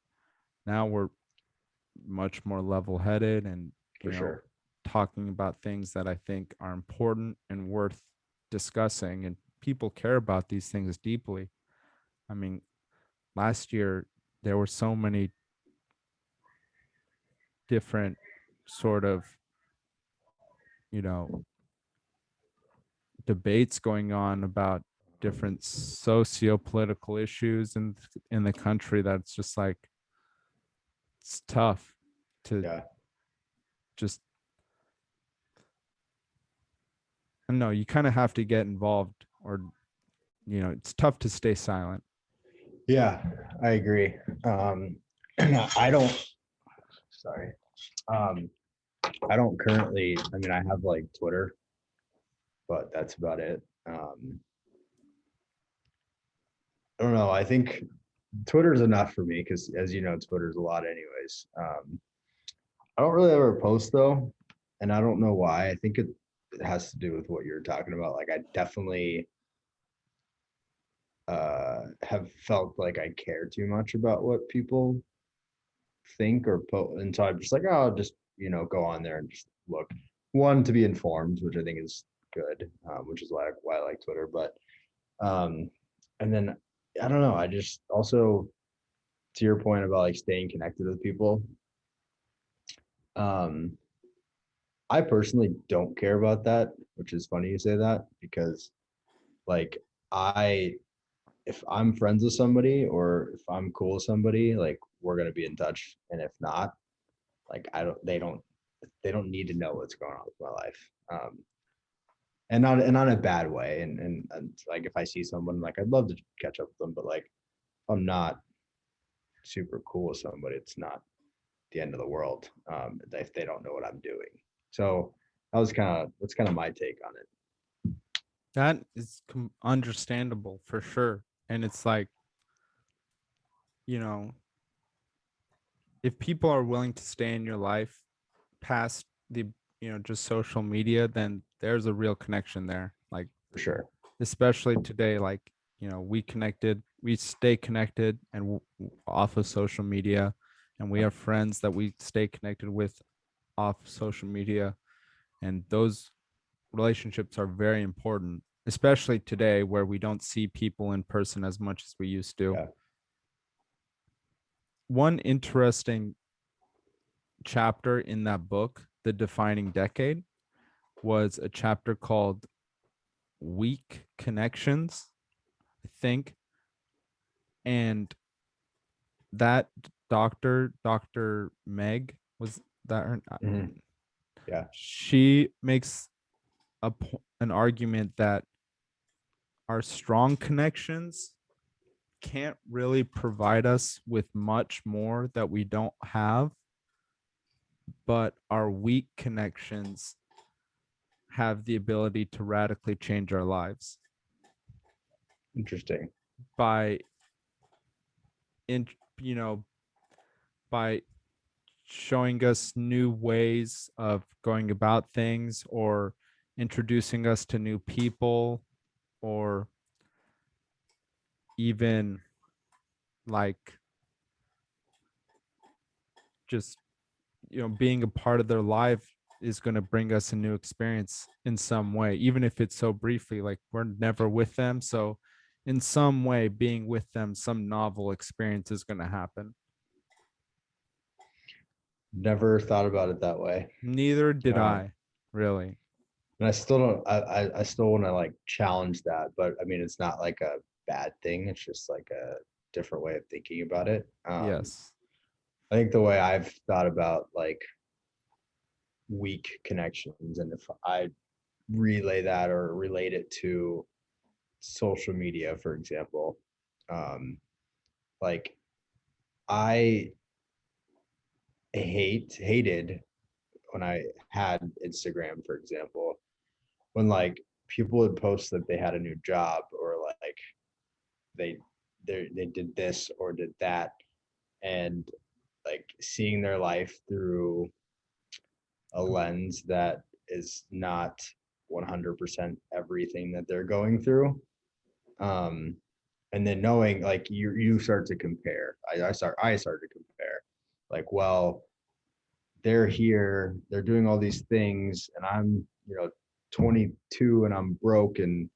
A: now we're much more level headed and,
B: for sure.
A: talking about things that I think are important and worth discussing. And people care about these things deeply. I mean, last year, there were so many different sort of, you know, debates going on about different socio-political issues in the country that's just like it's tough to
B: Yeah.
A: just I don't know, you kind of have to get involved or it's tough to stay silent.
B: Yeah, I agree. I don't, sorry. Um, I don't currently, I mean, I have like Twitter, but that's about it. I don't know. I think Twitter's enough for me because, as you know, Twitter's a lot, anyways. I don't really ever post though, and I don't know why. I think it has to do with what you're talking about. Like, I definitely have felt like I care too much about what people think or post, and so I'm just like, oh, I'll just go on there and just look. One, to be informed, which I think is good, which is why I like Twitter. But and then I don't know. I just also, to your point about like staying connected with people, um, I personally don't care about that, which is funny you say that because like I if I'm friends with somebody or if I'm cool with somebody, like we're gonna be in touch. And if not, like they don't need to know what's going on with my life. And not in a bad way. And like if I see someone, like I'd love to catch up with them, but like if I'm not super cool with somebody, it's not the end of the world if they don't know what I'm doing. So that's kind of my take on it.
A: That is understandable for sure. And it's like, you know, if people are willing to stay in your life past the, just social media, then there's a real connection there. Like,
B: For sure.
A: especially today, like, we stay connected and off of social media. And we have friends that we stay connected with off social media. And those relationships are very important, especially today where we don't see people in person as much as we used to.
B: Yeah.
A: One interesting chapter in that book, The Defining Decade, was a chapter called Weak Connections, I think. And that Dr. Meg, was that her?
B: Mhm. Yeah.
A: She makes an argument that our strong connections can't really provide us with much more that we don't have, but our weak connections have the ability to radically change our lives
B: Interesting.
A: by in you know by showing us new ways of going about things or introducing us to new people or even like just being a part of their life is going to bring us a new experience in some way, even if it's so briefly. Like, we're never with them, so in some way being with them, some novel experience is going to happen.
B: Never thought about it that way.
A: Neither did
B: Um,
A: I, really.
B: and I still don't. I still want to like challenge that, but I mean, it's not like a bad thing. It's just like a different way of thinking about it.
A: Yes.
B: I think the way I've thought about like weak connections, and if I relay that or relate it to social media, for example, um, like I hated when I had Instagram, for example, when like people would post that they had a new job or like they they did this or did that, and like seeing their life through a lens that is not 100% everything that they're going through. Um, and then knowing like you start to compare. I started to compare, like, well, they're here, they're doing all these things, and I'm 22 and I'm broke and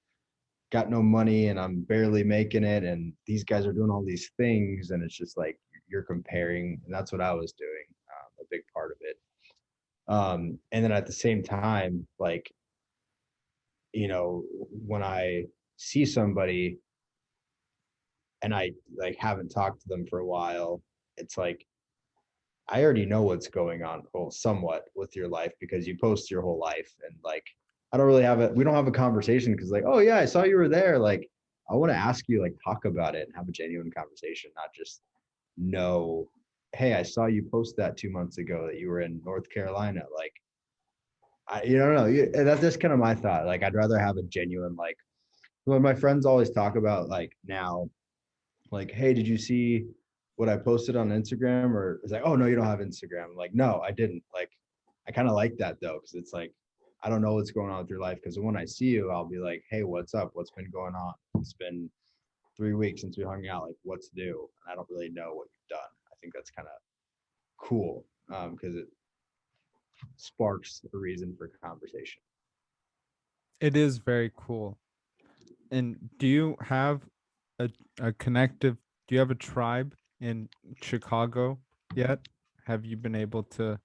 B: got no money and I'm barely making it, and these guys are doing all these things, and it's just like you're comparing, and that's what I was doing, a big part of it. And then at the same time, like, when I see somebody and I like haven't talked to them for a while, it's like I already know what's going on, well, somewhat with your life because you post your whole life, and like I don't really have it. We don't have a conversation because like, oh yeah, I saw you were there. Like I want to ask you, like, talk about it and have a genuine conversation, not just know, hey, I saw you post that 2 months ago that you were in North Carolina. Like I don't know. That's just kind of my thought. Like I'd rather have a genuine, like, when my friends always talk about like now, like, hey, did you see what I posted on Instagram? Or it's like, oh no, you don't have Instagram. I'm like, no, I didn't. Like, I kind of like that though, because it's like, I don't know what's going on with your life. Because when I see you, I'll be like, hey, what's up? What's been going on? It's been 3 weeks since we hung out. Like, what's new? And I don't really know what you've done. I think that's kind of cool, because it sparks a reason for conversation.
A: It is very cool. And do you have a, a connective, do you have a tribe in Chicago yet? Have you been able to?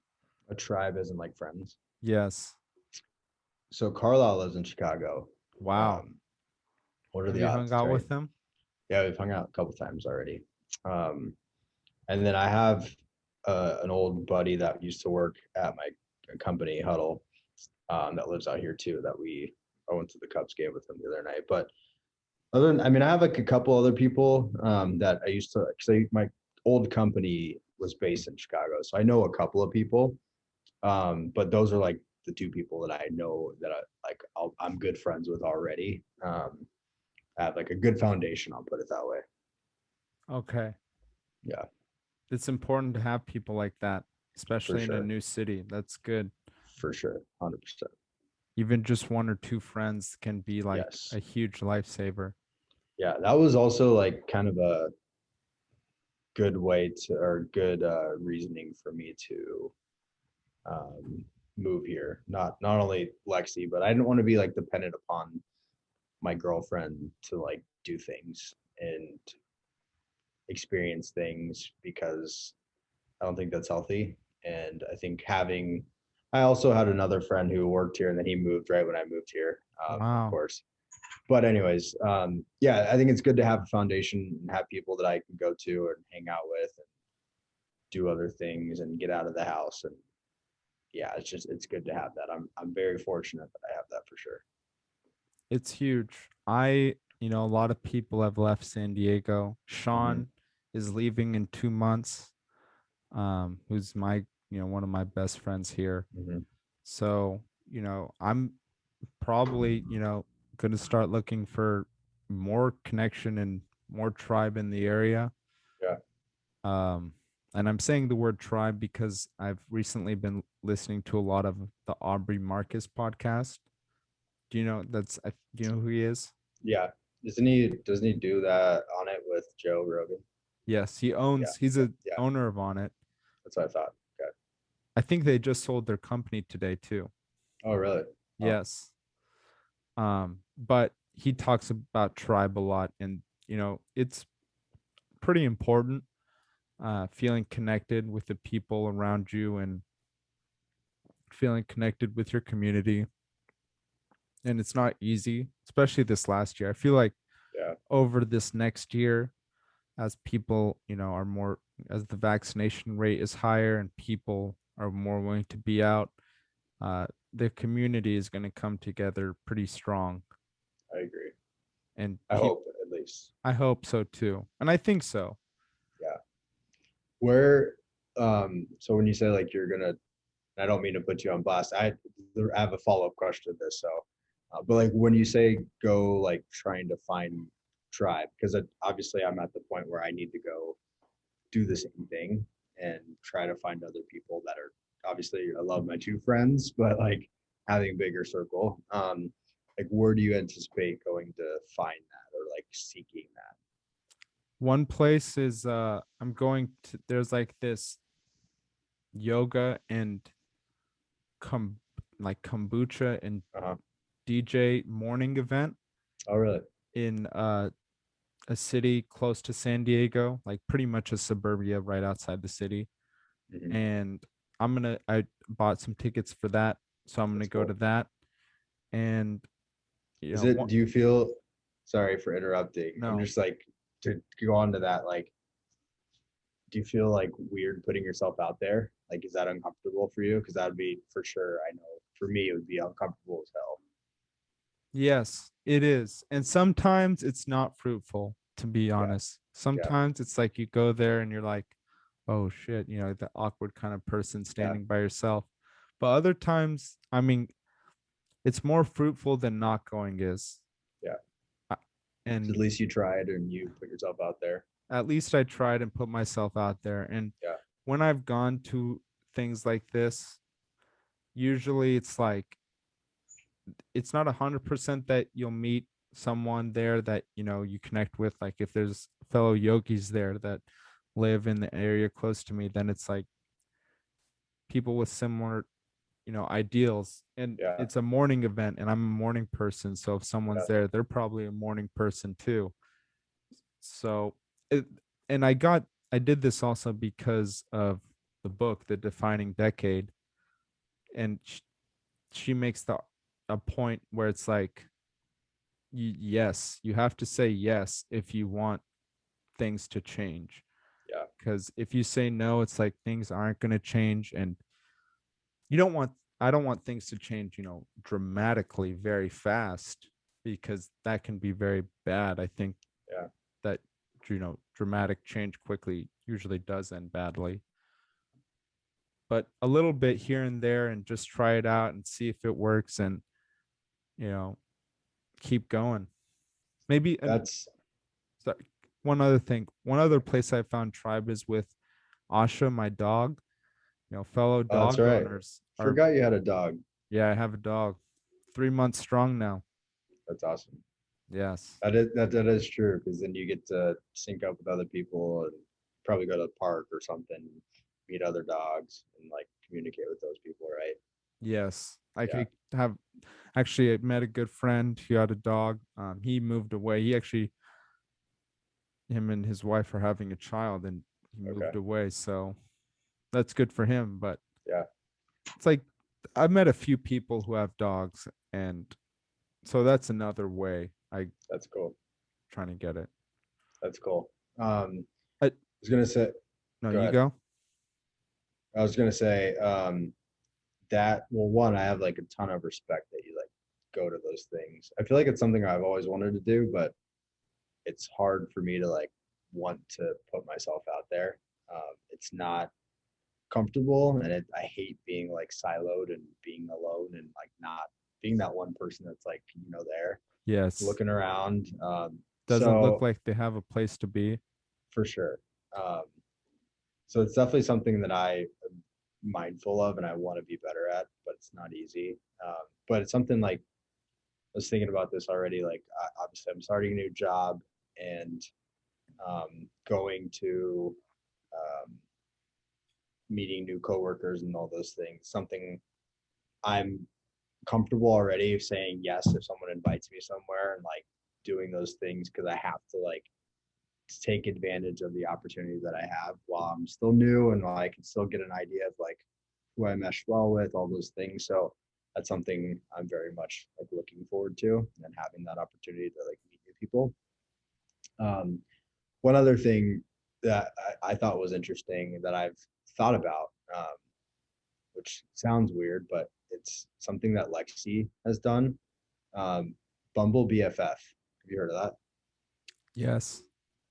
B: A tribe isn't like friends.
A: Yes.
B: So Carlisle lives in Chicago.
A: Wow.
B: Um, what are
A: Have
B: the
A: you hung
B: odds,
A: out
B: right?
A: with them?
B: Yeah, we've hung out a couple times already. Um, and then I have an old buddy that used to work at my company, Huddle, that lives out here too. I went to the Cubs game with him the other night. But I mean, I have like a couple other people that I used to, because my old company was based in Chicago, so I know a couple of people. But those are like the two people that I know that I'm good friends with already. I have like a good foundation. I'll put it that way.
A: Okay.
B: Yeah,
A: It's important to have people like that,
B: for
A: especially in a
B: sure,
A: new city. That's good.
B: for sure, 100%.
A: Even just one or two friends can be like
B: Yes.
A: a huge lifesaver.
B: Yeah, that was also like kind of a good way to, or good reasoning for me to um, move here. Not only Lexi, but I didn't want to be like dependent upon my girlfriend to like do things and experience things, because I don't think that's healthy. And I think I also had another friend who worked here and then he moved right when I moved here, of
A: Wow.
B: course. But anyways, yeah, I think it's good to have a foundation and have people that I can go to and hang out with and do other things and get out of the house. And yeah, it's good to have that. I'm very fortunate that I have that for sure.
A: It's huge. A lot of people have left San Diego.
B: Hmm.
A: Sean is leaving in 2 months, who's one of my best friends here.
B: Hmm.
A: So, I'm probably, going to start looking for more connection and more tribe in the area.
B: Yeah.
A: Um, and I'm saying the word tribe because I've recently been listening to a lot of the Aubrey Marcus podcast. Do you know who he is?
B: Yeah. Doesn't he do that on it with Joe Rogan?
A: Yes,
B: Yeah.
A: he's
B: Okay.
A: a
B: Yeah.
A: owner of On It.
B: That's what I thought. Okay.
A: I think they just sold their company today too.
B: Oh, really? Oh,
A: Yes. But he talks about tribe a lot, and it's pretty important, feeling connected with the people around you and feeling connected with your community. And it's not easy, especially this last year. I feel like
B: yeah.
A: over this next year, as people, are more, as the vaccination rate is higher and people are more willing to be out, uh, the community is going to come together pretty strong.
B: I agree.
A: And
B: I hope at least.
A: I hope so too. And I think so.
B: Yeah. Where, so when you say like you're gonna, I don't mean to put you on blast. I have a follow up question to this. So, but like when you say go like trying to find tribe, because obviously I'm at the point where I need to go do the same thing and try to find other people that are, obviously I love my two friends, but like having a bigger circle. Like where do you anticipate going to find that or like seeking that?
A: One place is I'm going to, there's like this yoga and com like kombucha and
B: Uh-huh.
A: DJ morning event
B: Oh, really?
A: in a city close to San Diego, like pretty much a suburbia right outside the city.
B: Hmm.
A: And I bought some tickets for that, so I'm gonna
B: That's
A: go to
B: cool.
A: that. And
B: Is it,
A: what?
B: do you feel, sorry for interrupting. I'm
A: No,
B: just like, to go on to that, like, do you feel like weird putting yourself out there? Like, is that uncomfortable for you? Because that would be for sure. I know for me, it would be uncomfortable as hell.
A: yes, it is. And sometimes it's not fruitful, to be
B: Yeah.
A: honest.
B: Yeah.
A: Sometimes it's like you go there and you're like, oh shit, the awkward kind of person
B: Yeah.
A: standing by yourself. But other times, I mean, it's more fruitful than not going is.
B: Yeah.
A: Uh,
B: So at
A: And
B: least you tried and you put yourself out there.
A: at least I tried and put myself out there. And
B: Yeah.
A: when I've gone to things like this, usually it's like it's not 100% that you'll meet someone there that you connect with. Like if there's fellow yogis there that live in the area close to me, then it's like people with similar ideals. And
B: Yeah.
A: it's a morning event and I'm a morning person, so if someone's
B: Yeah.
A: there, they're probably a morning person too. So it, and I did this also because of the book The Defining Decade. And she makes a point where it's like, yes, you have to say yes if you want things to change.
B: Yeah.
A: Because if you say no, it's like things aren't going to change. And you don't want, I don't want things to change, dramatically very fast, because that can be very bad. I think
B: Yeah.
A: that, dramatic change quickly usually does end badly. But a little bit here and there and just try it out and see if it works, and, you know, keep going. Maybe, and
B: That's,
A: sorry, one other place I found tribe is with Asha, my dog. Fellow
B: oh, that's
A: dog
B: right.
A: owners are,
B: Forgot you had a dog.
A: yeah, I have a dog, 3 months strong now.
B: That's awesome.
A: Yes.
B: That is true because then you get to sync up with other people and probably go to the park or something, meet other dogs and like communicate with those people, right?
A: Yes. I
B: Yeah.
A: could have actually I met a good friend who had a dog. He moved away. Him and his wife are having a child and he
B: Okay.
A: moved away. So that's good for him. But
B: Yeah.
A: it's like I've met a few people who have dogs, and so that's another way I
B: That's cool.
A: trying to get it.
B: That's cool. I
A: I,
B: was gonna say,
A: no,
B: go
A: you
B: ahead.
A: go.
B: I was gonna say, that, well, one, I have like a ton of respect that you like go to those things. I feel like it's something I've always wanted to do, but it's hard for me to like want to put myself out there. It's not comfortable, and I hate being like siloed and being alone and like not being that one person that's like there
A: Yes.
B: looking around.
A: Doesn't look
B: So
A: like they have a place to be.
B: for sure. Um, so it's definitely something that I am mindful of and I want to be better at, but it's not easy. But it's something like I was thinking about this already. Like obviously, I'm starting a new job and going to um, meeting new coworkers and all those things. Something I'm comfortable already saying yes if someone invites me somewhere and like doing those things because I have to like take advantage of the opportunity that I have while I'm still new and I can still get an idea of like who I mesh well with, all those things. So that's something I'm very much like looking forward to and having that opportunity to like meet new people. Um, one other thing that I thought was interesting that I've thought about, which sounds weird, but it's something that Lexi has done. Um, Bumble BFF. Have you heard of that?
A: Yes.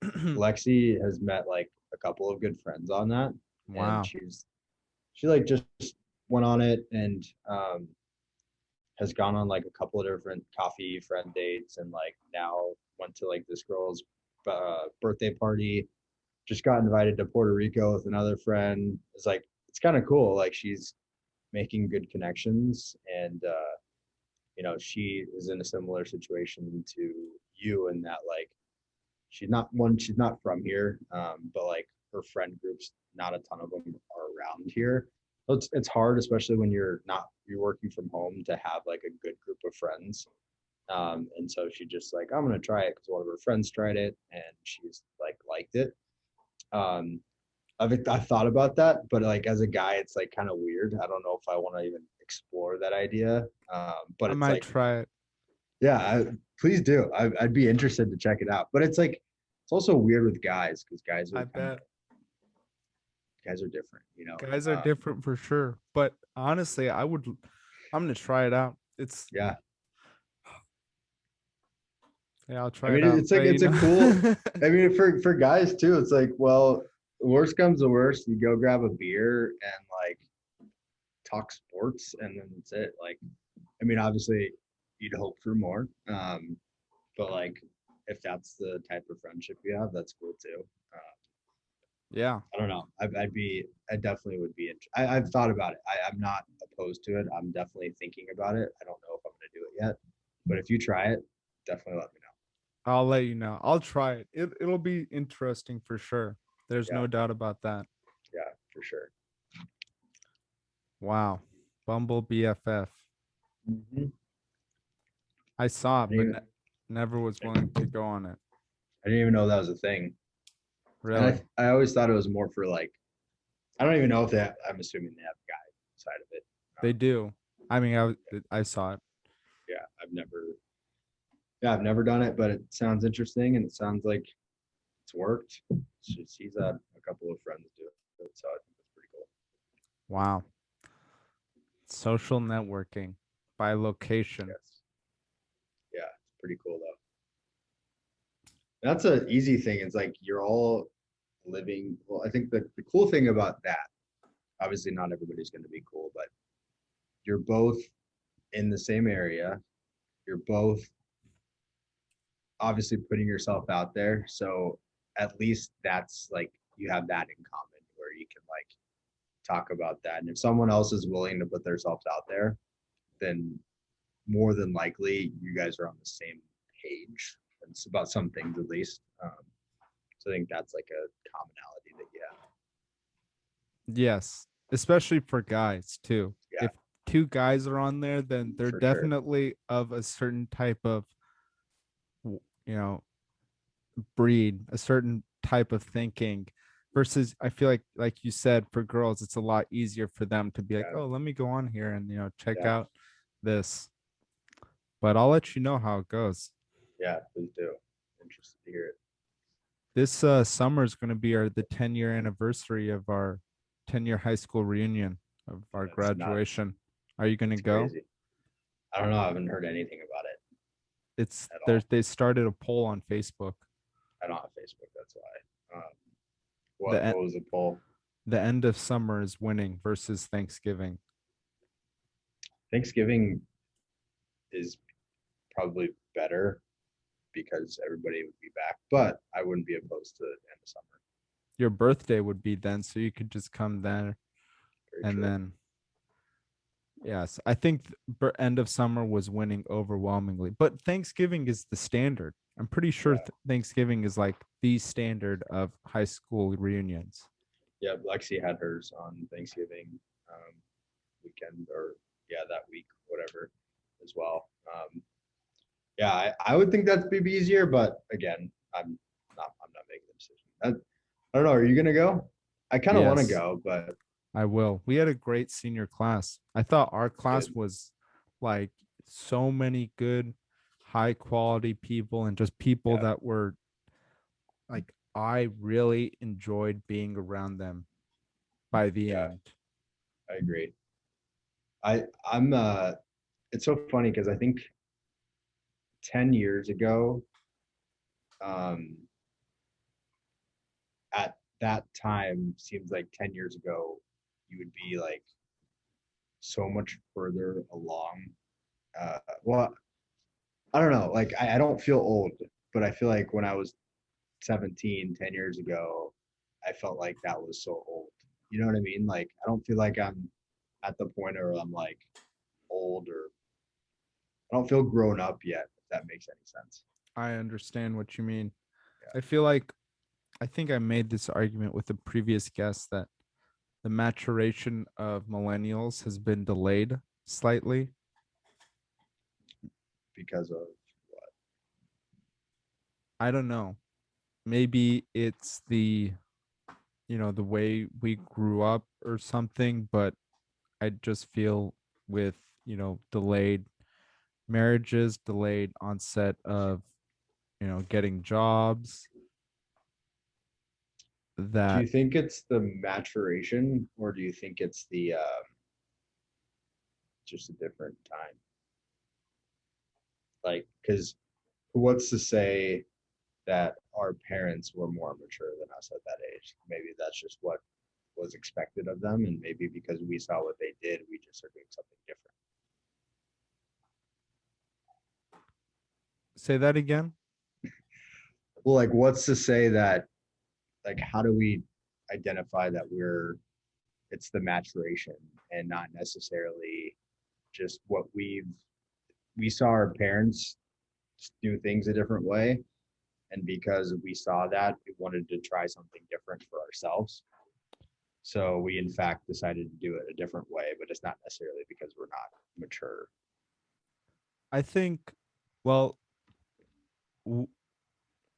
B: Lexi has met like a couple of good friends on that, and
A: Wow.
B: she like just went on it and has gone on like a couple of different coffee friend dates, and like now went to like this girl's birthday party. Just got invited to Puerto Rico with another friend. It's like it's kind of cool. Like she's making good connections, and she is in a similar situation to you in that like she's not from here, but like her friend groups, not a ton of them are around here. So it's hard, especially when you're working from home, to have like a good group of friends. And so she just like, I'm gonna try it because one of her friends tried it and she's like liked it. Um, I've thought about that, but like as a guy, it's like kind of weird. I don't know if I want to even explore that idea. But
A: I
B: it's
A: might
B: like,
A: try it.
B: yeah, please do. I'd be interested to check it out. But it's like, it's also weird with guys because
A: I bet
B: guys are different, you know.
A: guys are different for sure. But honestly, I'm gonna try it out. It's
B: Yeah,
A: Yeah, I'll
B: I
A: try it
B: mean,
A: out.
B: it's like it's a cool. I mean, for guys too, it's like, well, worst comes to worst, you go grab a beer and like talk sports, and then that's it. Like, I mean, obviously, you'd hope for more, but like, if that's the type of friendship you have, that's cool too.
A: Yeah,
B: I don't know. I definitely would be. I've thought about it. I'm not opposed to it. I'm definitely thinking about it. I don't know if I'm going to do it yet, but if you try it, definitely let me know.
A: I'll let you know. I'll try it. It'll be interesting for sure. There's
B: Yeah,
A: no doubt about that.
B: yeah, for sure.
A: Wow. Bumble BFF.
B: Hmm.
A: I saw
B: I
A: it,
B: didn't
A: but
B: even,
A: never was willing to go on it.
B: I didn't even know that was a thing. And
A: Really.
B: I always thought it was more for like, I don't even know if they have, I'm assuming they have guy side of it.
A: They
B: Um,
A: do. I mean, I saw it.
B: yeah, I've never done it, but it sounds interesting and it sounds like it's worked. She's had a couple of friends do it, so I think that's pretty cool.
A: Wow. Social networking by location.
B: Yes. Yeah, it's pretty cool though. That's an easy thing. It's like you're all living. Well, I think the cool thing about that, obviously not everybody's going to be cool, but you're both in the same area. You're both obviously putting yourself out there. So at least that's like you have that in common where you can like talk about that. And if someone else is willing to put themselves out there, then more than likely you guys are on the same page. It's about some things at least. So I think that's like a commonality that you have.
A: Yes, especially for guys too.
B: Yeah,
A: If two guys are on there, then they're
B: for sure.
A: definitely of a certain type of, you know, breed, a certain type of thinking. Versus, I feel like you said, for girls, it's a lot easier for them to be like,
B: Yeah,
A: oh, let me go on here and check
B: yeah,
A: out this. But I'll let you know how it goes.
B: yeah. Please do. Interested to hear it.
A: This summer is going to be the 10-year anniversary of our 10-year high school reunion of our
B: That's nuts.
A: graduation. Are you going to
B: It's
A: go?
B: crazy. I don't know. I haven't heard anything about it
A: It's
B: at
A: there.
B: all.
A: They started a poll on Facebook.
B: I don't have Facebook. That's why.
A: The
B: What
A: e-
B: was the poll?
A: the end of summer is winning versus Thanksgiving.
B: Thanksgiving is probably better because everybody would be back, but I wouldn't be opposed to the end of summer.
A: Your birthday would be then, so you could just come there
B: Very
A: and
B: true.
A: then yes, I think end of summer was winning overwhelmingly, but Thanksgiving is the standard. I'm pretty sure
B: Yeah.
A: Thanksgiving is like the standard of high school reunions.
B: Yeah. Lexi had hers on Thanksgiving weekend, or yeah, that week, whatever, as well. Yeah, I would think that'd be easier, but again, I'm not making the decision. I don't know. Are you gonna go? I kind of want to
A: Yes,
B: go, but
A: I will. We had a great senior class. I thought our class
B: good.
A: was like so many good, high quality people and just people
B: Yeah,
A: that were like, I really enjoyed being around them by the
B: yeah,
A: end.
B: I agree. I'm it's so funny because I think 10 years ago, um, at that time seems like 10 years ago, you would be like so much further along. Well, I don't know. Like I don't feel old, but I feel like when I was 17, 10 years ago, I felt like that was so old. You know what I mean? Like I don't feel like I'm at the point where I'm like old, or I don't feel grown up yet, if that makes any sense.
A: I understand what you mean. I feel like I think I made this argument with a previous guest that the maturation of millennials has been delayed slightly.
B: because of
A: I don't know. Maybe it's the way we grew up or something, but I just feel with, delayed marriages, delayed onset of, getting jobs
B: do
A: that
B: you think it's the maturation or do you think it's the just a different time? Like, because what's to say that our parents were more mature than us at that age? Maybe that's just what was expected of them, and maybe because we saw what they did, we just are doing something different.
A: say that again.
B: Well, like, what's to say that, like, how do we identify that it's the maturation and not necessarily just what we saw our parents do things a different way, and because we saw that, we wanted to try something different for ourselves. So we, in fact, decided to do it a different way, but it's not necessarily because we're not mature.
A: I think, well, w-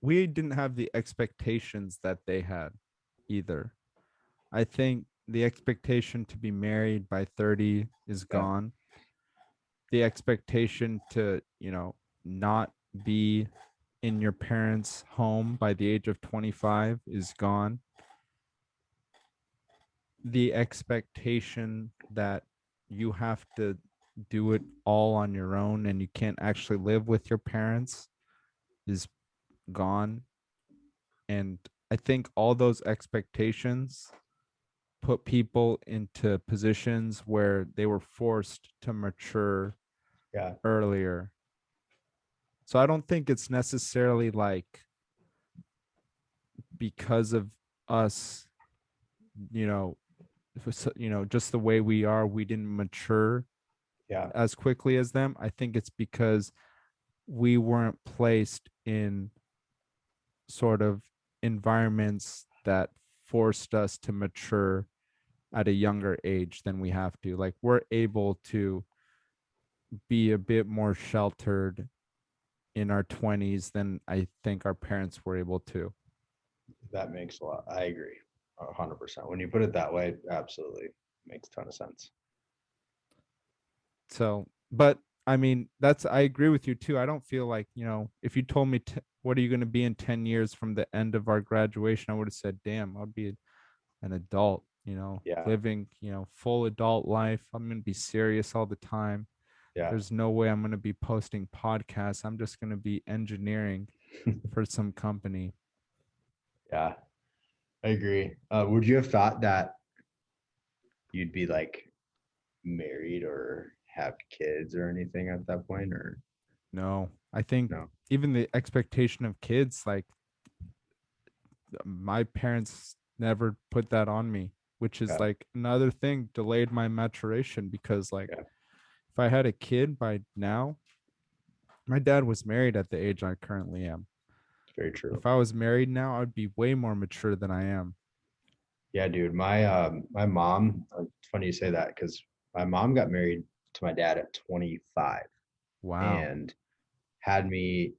A: we didn't have the expectations that they had either. I think the expectation to be married by 30 is
B: Yeah,
A: gone. The expectation to, not be in your parents' home by the age of 25 is gone. The expectation that you have to do it all on your own and you can't actually live with your parents is gone. And I think all those expectations put people into positions where they were forced to mature
B: yeah,
A: earlier. So I don't think it's necessarily like because of us, you know, just the way we are, we didn't mature
B: yeah,
A: as quickly as them. I think it's because we weren't placed in sort of environments that forced us to mature at a younger age than we have to. Like we're able to be a bit more sheltered in our 20s than I think our parents were able to.
B: that makes a lot. I agree, 100%. When you put it that way, absolutely makes a ton of sense.
A: So, but I mean, I agree with you too. I don't feel like, if you told me, what are you going to be in 10 years from the end of our graduation, I would have said, damn, I'll be an adult,
B: Yeah,
A: living, full adult life. I'm going to be serious all the time.
B: yeah,
A: There's no way I'm going to be posting podcasts. I'm just going to be engineering for some company.
B: yeah. I agree. Would you have thought that you'd be like married or have kids or anything at that point, or
A: No, I think
B: no?
A: even the expectation of kids, like my parents never put that on me, which is
B: Yeah,
A: like another thing delayed my maturation because like
B: yeah,
A: if I had a kid by now, my dad was married at the age I currently am.
B: very true.
A: If I was married now, I'd be way more mature than I am.
B: Yeah, dude. My mom. It's funny you say that because my mom got married to my dad at 25
A: Wow.
B: and had me,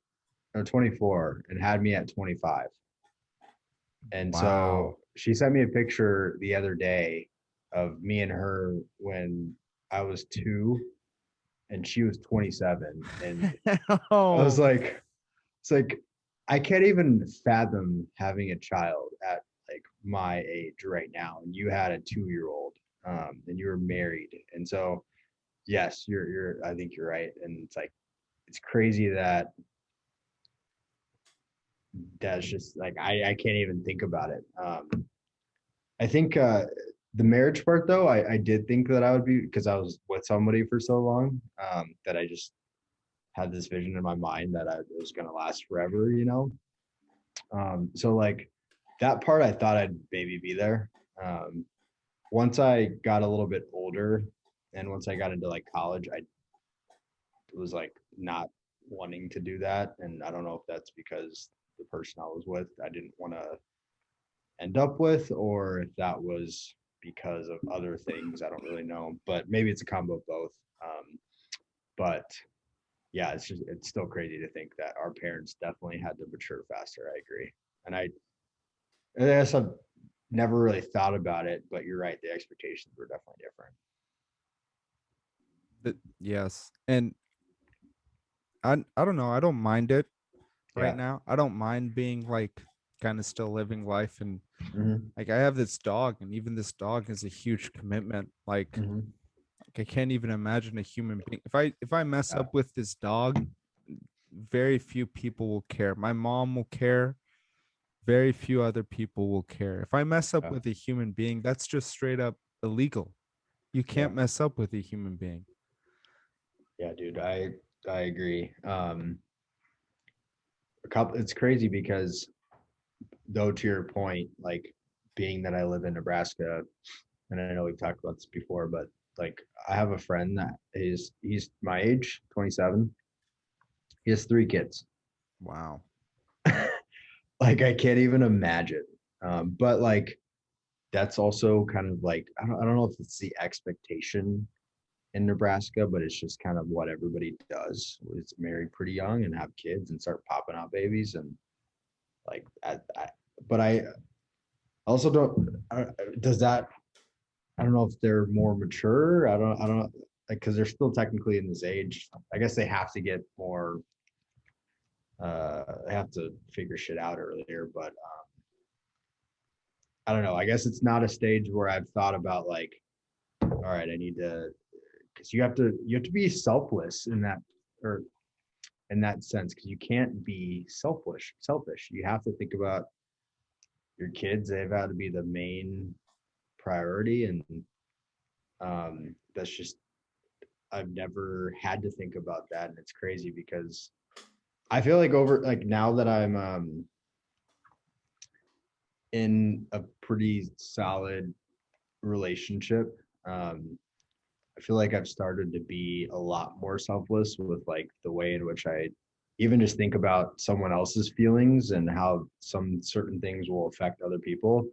B: or 24, and had me at 25. And
A: Wow.
B: so she sent me a picture the other day of me and her when I was 2 and she was 27. And I was
A: Oh,
B: like, it's like, I can't even fathom having a child at like my age right now. And you had a 2-year old, and you were married. And so, yes, I think you're right. And it's like, it's crazy that that's just like, I can't even think about it. I think the marriage part though, I did think that I would be because I was with somebody for so long, that I just had this vision in my mind that it was going to last forever, you know? So like that part, I thought I'd maybe be there. Um, Once I got a little bit older and once I got into like college, I was like not wanting to do that. And I don't know if that's because the person I was with I didn't want to end up with, or if that was because of other things. I don't really know, but maybe it's a combo of both. But yeah, it's still crazy to think that our parents definitely had to mature faster. I agree, and I guess I've never really thought about it, but you're right. The expectations were definitely different.
A: Yes. And I don't know. I don't mind it right
B: Yeah.
A: now. I don't mind being like kind of still living life, and
B: Hmm.
A: like I have this dog, and even this dog is a huge commitment.
B: Hmm.
A: Like I can't even imagine a human being. If I mess
B: Yeah.
A: up with this dog, very few people will care. My mom will care. Very few other people will care. If I mess up
B: Yeah.
A: with a human being, that's just straight up illegal. You
B: Yeah.
A: can't mess up with a human being.
B: Yeah, dude. I agree. It's crazy because though to your point, like being that I live in Nebraska, and I know we've talked about this before, but like I have a friend that he's my age, 27. He has 3 kids.
A: Wow.
B: Like I can't even imagine. But like that's also kind of like I don't know if it's the expectation in Nebraska, but it's just kind of what everybody does. Is marry pretty young and have kids and start popping out babies and like but I also don't. Does that? I don't know if they're more mature. I don't like because they're still technically in this age. I guess they have to get more. They have to figure shit out earlier, but I don't know. I guess it's not a stage where I've thought about like, all right, I need to, because you have to be selfless in that or in that sense because you can't be selfish. You have to think about your kids. They've got to be the main priority, and that's just I've never had to think about that, and it's crazy because I feel like over like now that I'm in a pretty solid relationship, I feel like I've started to be a lot more selfless with like the way in which I even just think about someone else's feelings and how some certain things will affect other people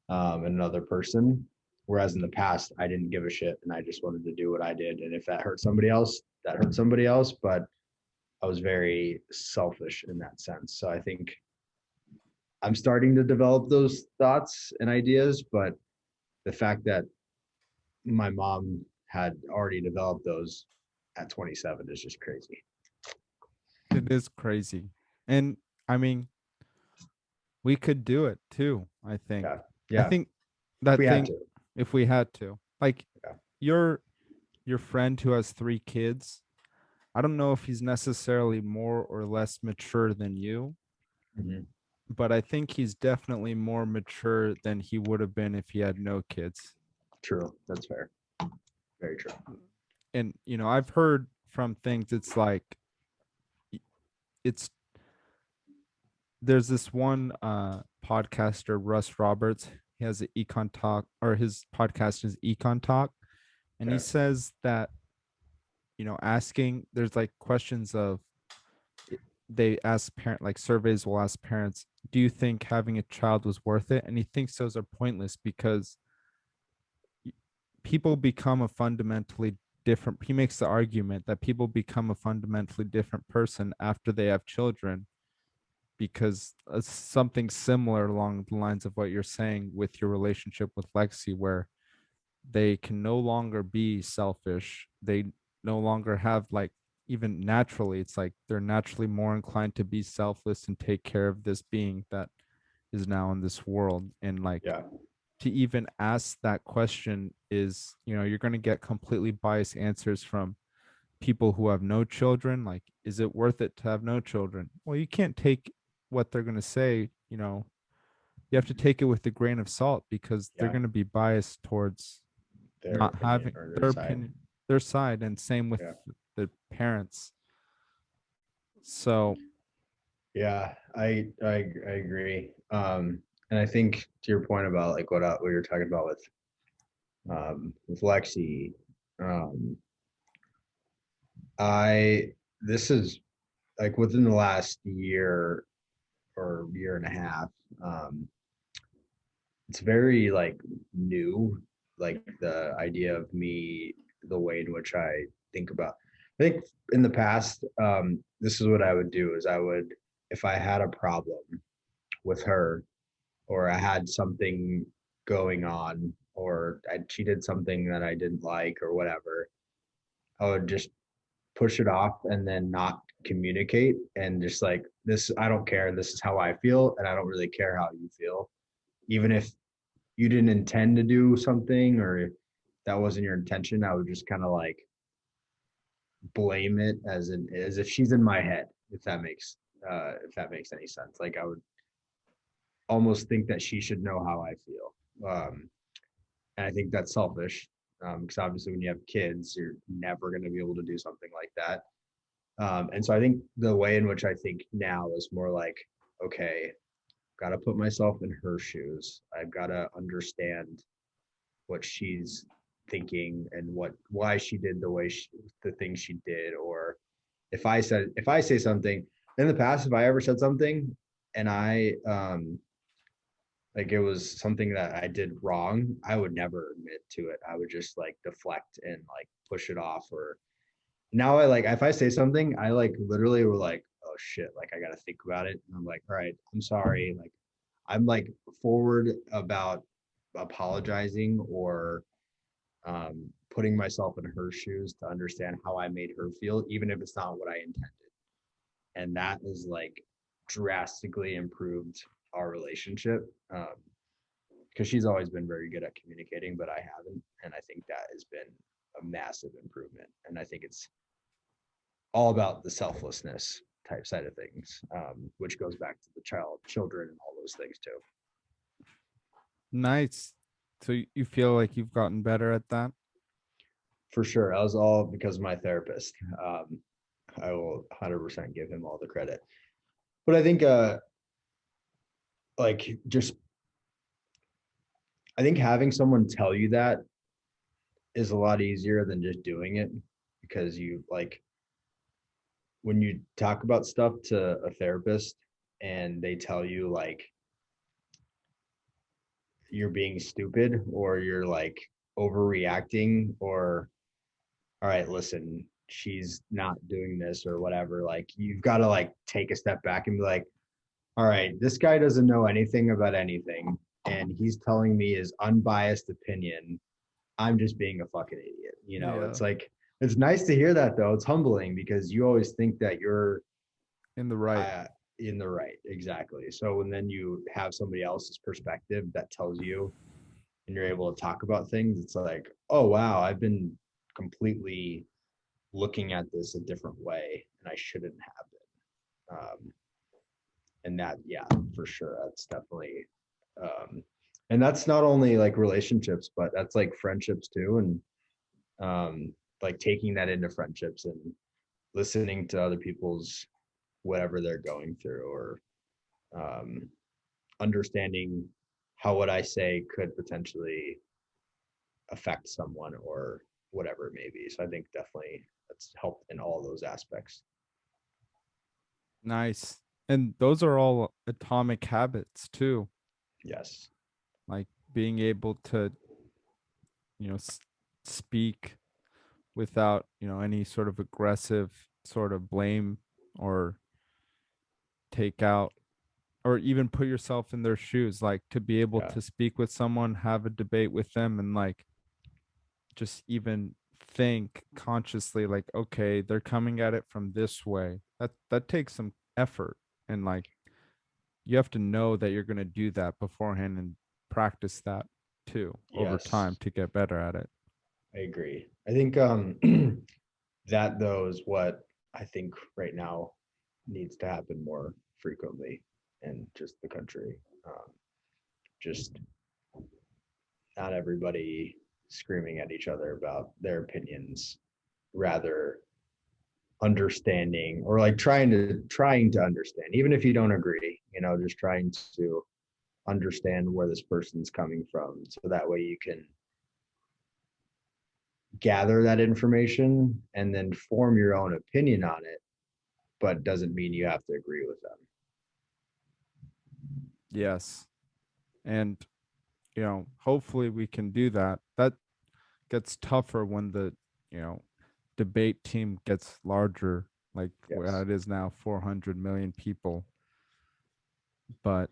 B: and another person. Whereas in the past, I didn't give a shit and I just wanted to do what I did. And if that hurt somebody else, that hurt somebody else. But I was very selfish in that sense. So I think I'm starting to develop those thoughts and ideas. But the fact that my mom had already developed those at 27 is just crazy.
A: It is crazy. And I mean, we could do it too, I think.
B: Yeah.
A: I
B: Yeah.
A: think
B: If we
A: that
B: had
A: thing,
B: to.
A: if we had to. Like
B: Yeah.
A: your your friend who has 3 kids, I don't know if he's necessarily more or less mature than you,
B: Mhm.
A: but I think he's definitely more mature than he would have been if he had no kids.
B: True. That's fair. Very true.
A: And I've heard from things, it's like it's there's this one podcaster, Russ Roberts. He has an econ talk, or his podcast is Econ Talk, and he
B: Okay.
A: says that asking, there's like questions of, they ask parent, like surveys will ask parents, do you think having a child was worth it? And he thinks those are pointless because people become a fundamentally different, he makes the argument that people become a fundamentally different person after they have children, because something similar along the lines of what you're saying with your relationship with Lexi, where they can no longer be selfish. They no longer have, like, even naturally, it's like they're naturally more inclined to be selfless and take care of this being that is now in this world. And like,
B: Yeah.
A: to even ask that question is, you're going to get completely biased answers from people who have no children. Like, is it worth it to have no children? Well, you can't take what they're going to say, you have to take it with a grain of salt, because they're
B: Yeah.
A: going to be biased towards
B: Their
A: not
B: opinion
A: having
B: or their
A: their
B: side.
A: opinion, their side, and same with
B: Yeah.
A: the parents. So
B: Yeah. I agree. And I think to your point about like what you were talking about with Lexi, um, I this is like within the last year, or year and a half. It's very like new, like the idea of me, the way in which I think about. I think in the past, this is what I would do: is I would, if I had a problem with her, or I had something going on, or she did something that I didn't like, or whatever, I would just push it off and then not communicate and just like this, I don't care. This is how I feel, and I don't really care how you feel, even if you didn't intend to do something or that wasn't your intention. I would just kind of like blame it as if she's in my head, if that makes any sense. Like I would almost think that she should know how I feel. And I think that's selfish, because obviously when you have kids, you're never going to be able to do something like that. And so I think the way in which I think now is more like, okay, got to put myself in her shoes. I've got to understand what she's thinking and why she did the things she did. Or if I say something in the past, if I ever said something and I like it was something that I did wrong, I would never admit to it. I would just like deflect and like push it off. Or now I like, if I say something, I like literally were like, oh shit, like I gotta think about it. And I'm like, all right, I'm sorry. Like I'm like forward about apologizing or putting myself in her shoes to understand how I made her feel, even if it's not what I intended. And that is like drastically improved our relationship. Because she's always been very good at communicating, but I haven't. And I think that has been a massive improvement. And I think it's all about the selflessness type side of things, which goes back to the children and all those things too.
A: Nice. So you feel like you've gotten better at that?
B: For sure. That was all because of my therapist. I will 100% give him all the credit. But I think, like, just, I think having someone tell you that is a lot easier than just doing it, because you like, when you talk about stuff to a therapist and they tell you like you're being stupid or you're like overreacting, or all right, listen, she's not doing this or whatever, like you've got to like take a step back and be like, all right, this guy doesn't know anything about anything and he's telling me his unbiased opinion. I'm just being a fucking idiot.
A: Yeah,
B: It's like, it's nice to hear that though. It's humbling because you always think that you're
A: in the right.
B: uh, in the right. Exactly. So when then you have somebody else's perspective that tells you and you're able to talk about things, it's like, oh, wow, I've been completely looking at this a different way and I shouldn't have been. And that, yeah, for sure. That's definitely, and that's not only like relationships, but that's like friendships too. And like taking that into friendships and listening to other people's whatever they're going through, or um, understanding how what I say could potentially affect someone or whatever it may be. So I think definitely that's helped in all those aspects.
A: Nice. And those are all atomic habits too,
B: Yes.
A: like being able to, you know, speak without, any sort of aggressive sort of blame or take out, or even put yourself in their shoes, like to be able
B: Yeah.
A: to speak with someone, have a debate with them, and like just even think consciously, like, okay, they're coming at it from this way. That takes some effort, and like you have to know that you're going to do that beforehand and practice that too over time
B: Yes.
A: to get better at it.
B: I agree. I think that though is what I think right now needs to happen more frequently in just the country. Just not everybody screaming at each other about their opinions, rather understanding, or like trying to understand, even if you don't agree, just trying to understand where this person's coming from, so that way you can gather that information and then form your own opinion on it, but doesn't mean you have to agree with them.
A: Yes. And, hopefully we can do that. That gets tougher when the, you know, debate team gets larger, like where
B: Yes,
A: it is now 400 million people. But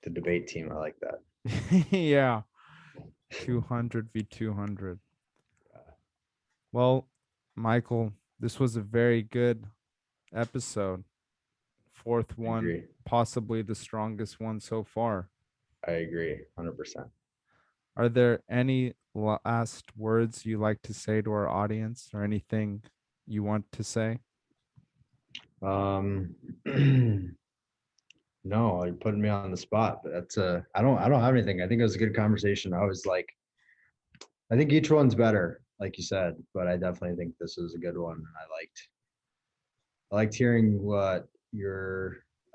B: the debate team. I like that.
A: yeah, 200 v 200. Well, Michael, this was a very good episode. Fourth
B: I
A: one,
B: agree.
A: possibly the strongest one so far.
B: I agree, 100%.
A: Are there any last words you like to say to our audience or anything you want to say?
B: Um, no, you're putting me on the spot, but I don't have anything. I think it was a good conversation. I think each one's better, like you said, but I definitely think this was a good one. And I liked hearing what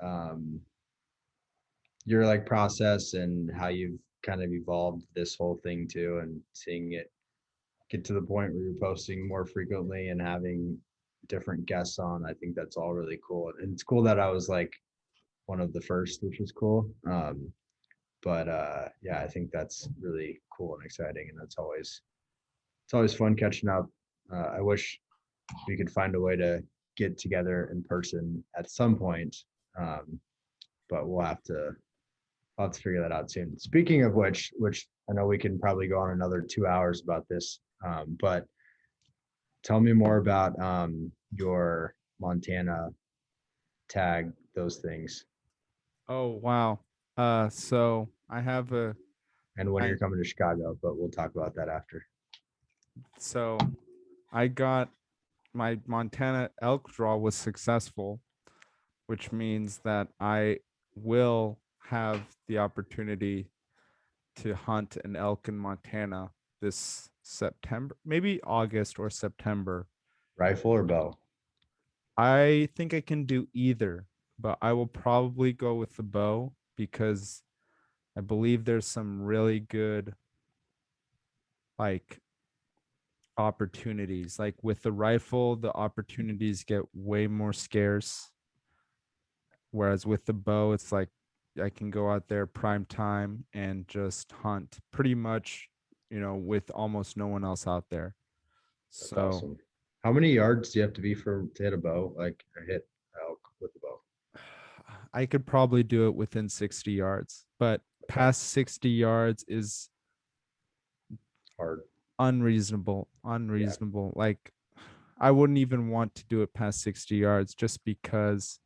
B: um your like process and how you've kind of evolved this whole thing too, and seeing it get to the point where you're posting more frequently and having different guests on. I think that's all really cool. And it's cool that I was like one of the first, which was cool. But yeah, I think that's really cool and exciting, and it's always fun catching up. I wish we could find a way to get together in person at some point, um, but I'll have to figure that out soon. Speaking of which I know we can probably go on another 2 hours about this, but tell me more about your Montana tag, those things,
A: Oh, wow. So I have a
B: and when you're
A: I
B: coming to Chicago. But we'll talk about that after.
A: so I got my Montana elk draw was successful, which means that I will have the opportunity to hunt an elk in Montana this September, maybe August or September.
B: Rifle or bow?
A: I think I can do either, but I will probably go with the bow because I believe there's some really good like opportunities. Like with the rifle, the opportunities get way more scarce. Whereas with the bow, it's like I can go out there prime time and just hunt pretty much, with almost no one else out there.
B: That's
A: So
B: awesome. How many yards do you have to be for to hit a bow, like or hit elk with a bow?
A: I could probably do it within 60 yards, but
B: Okay,
A: past 60 yards is
B: hard.
A: unreasonable.
B: Yeah,
A: Unreasonable. Like I wouldn't even want to do it past 60 yards just because,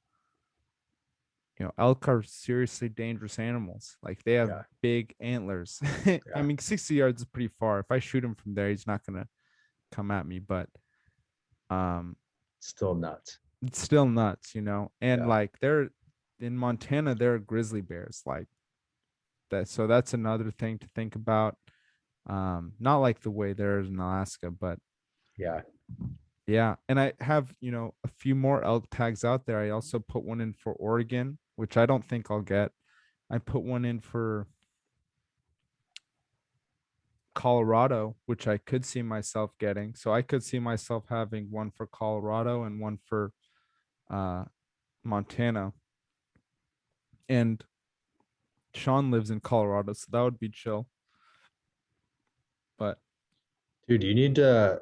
A: elk are seriously dangerous animals. Like they have
B: yeah,
A: big antlers. I
B: yeah.
A: mean, 60 yards is pretty far. If I shoot him from there, he's not going to come at me, but um
B: Still nuts.
A: it's still nuts. And
B: Yeah,
A: like they're in Montana, there are grizzly bears like that. So that's another thing to think about. Not like the way there is in Alaska, but
B: yeah.
A: yeah. And I have, a few more elk tags out there. I also put one in for Oregon, which I don't think I'll get. I put one in for Colorado, which I could see myself getting. So I could see myself having one for Colorado and one for uh, Montana. And Sean lives in Colorado, so that would be chill. But
B: Dude, you need to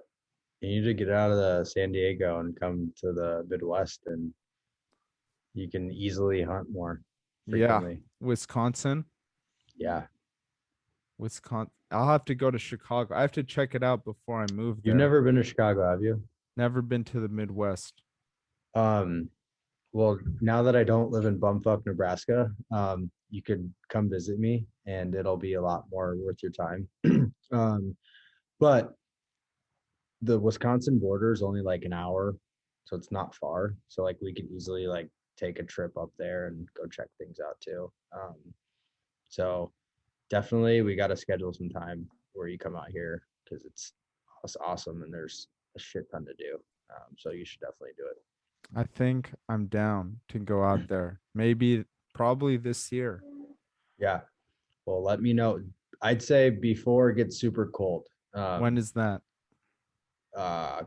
B: get out of the San Diego and come to the Midwest, and you can easily hunt more
A: yeah,
B: frequently.
A: Wisconsin,
B: Yeah.
A: I'll have to go to Chicago. I have to check it out before I move
B: You've
A: there.
B: never been to Chicago, have you?
A: Never been to the Midwest.
B: Um, well, now that I don't live in bumfuck Nebraska, you could come visit me and it'll be a lot more worth your time. um, but the Wisconsin border is only like an hour, so it's not far. So like we could easily like take a trip up there and go check things out too. So definitely we got to schedule some time where you come out here because it's awesome and there's a shit ton to do. So you should definitely do it.
A: I think I'm down to go out there. Maybe, probably this year.
B: Yeah. Well, let me know. I'd say before it gets super cold.
A: When
B: Um,
A: is that?
B: uh,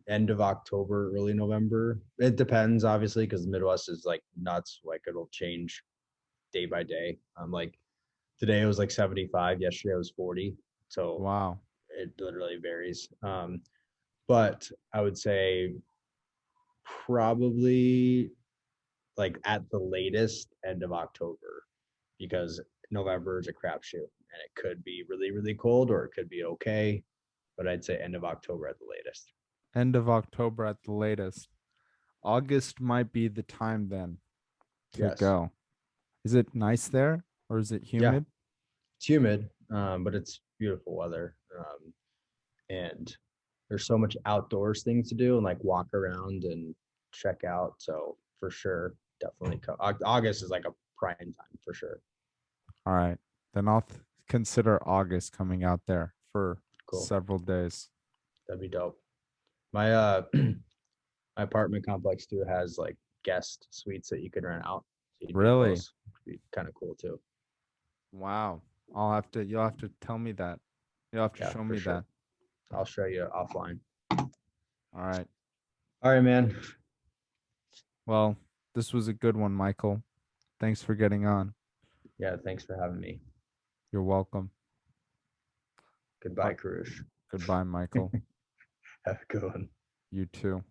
B: End of October, early November. It depends, obviously, because the Midwest is like nuts. Like it'll change day by day. Like today it was like 75, yesterday it was 40. So
A: Wow.
B: it literally varies. But I would say probably like at the latest end of October because November is a crapshoot and it could be really, really cold or it could be okay. But I'd say end of October at the latest.
A: End of October at the latest. August might be the time then to
B: Yes.
A: go. Is it nice there or is it
B: Yeah.
A: humid?
B: It's humid, but it's beautiful weather. And there's so much outdoors things to do and like walk around and check out. So for sure, definitely August is like a prime time for sure.
A: All right. Then I'll consider August coming out there for
B: Cool.
A: several days.
B: That'd be dope. My my apartment complex too has like guest suites that you could rent out. So you'd be in
A: Really?
B: those. It'd be kind of cool too.
A: Wow. You'll have to tell me that. You'll have to
B: Yeah,
A: show
B: for
A: me
B: sure.
A: that.
B: I'll show you offline.
A: All right.
B: All right, man.
A: Well, this was a good one, Michael. Thanks for getting on.
B: Yeah, thanks for having me.
A: You're welcome.
B: Goodbye, Karush.
A: Goodbye, Michael.
B: Have a good one.
A: You too.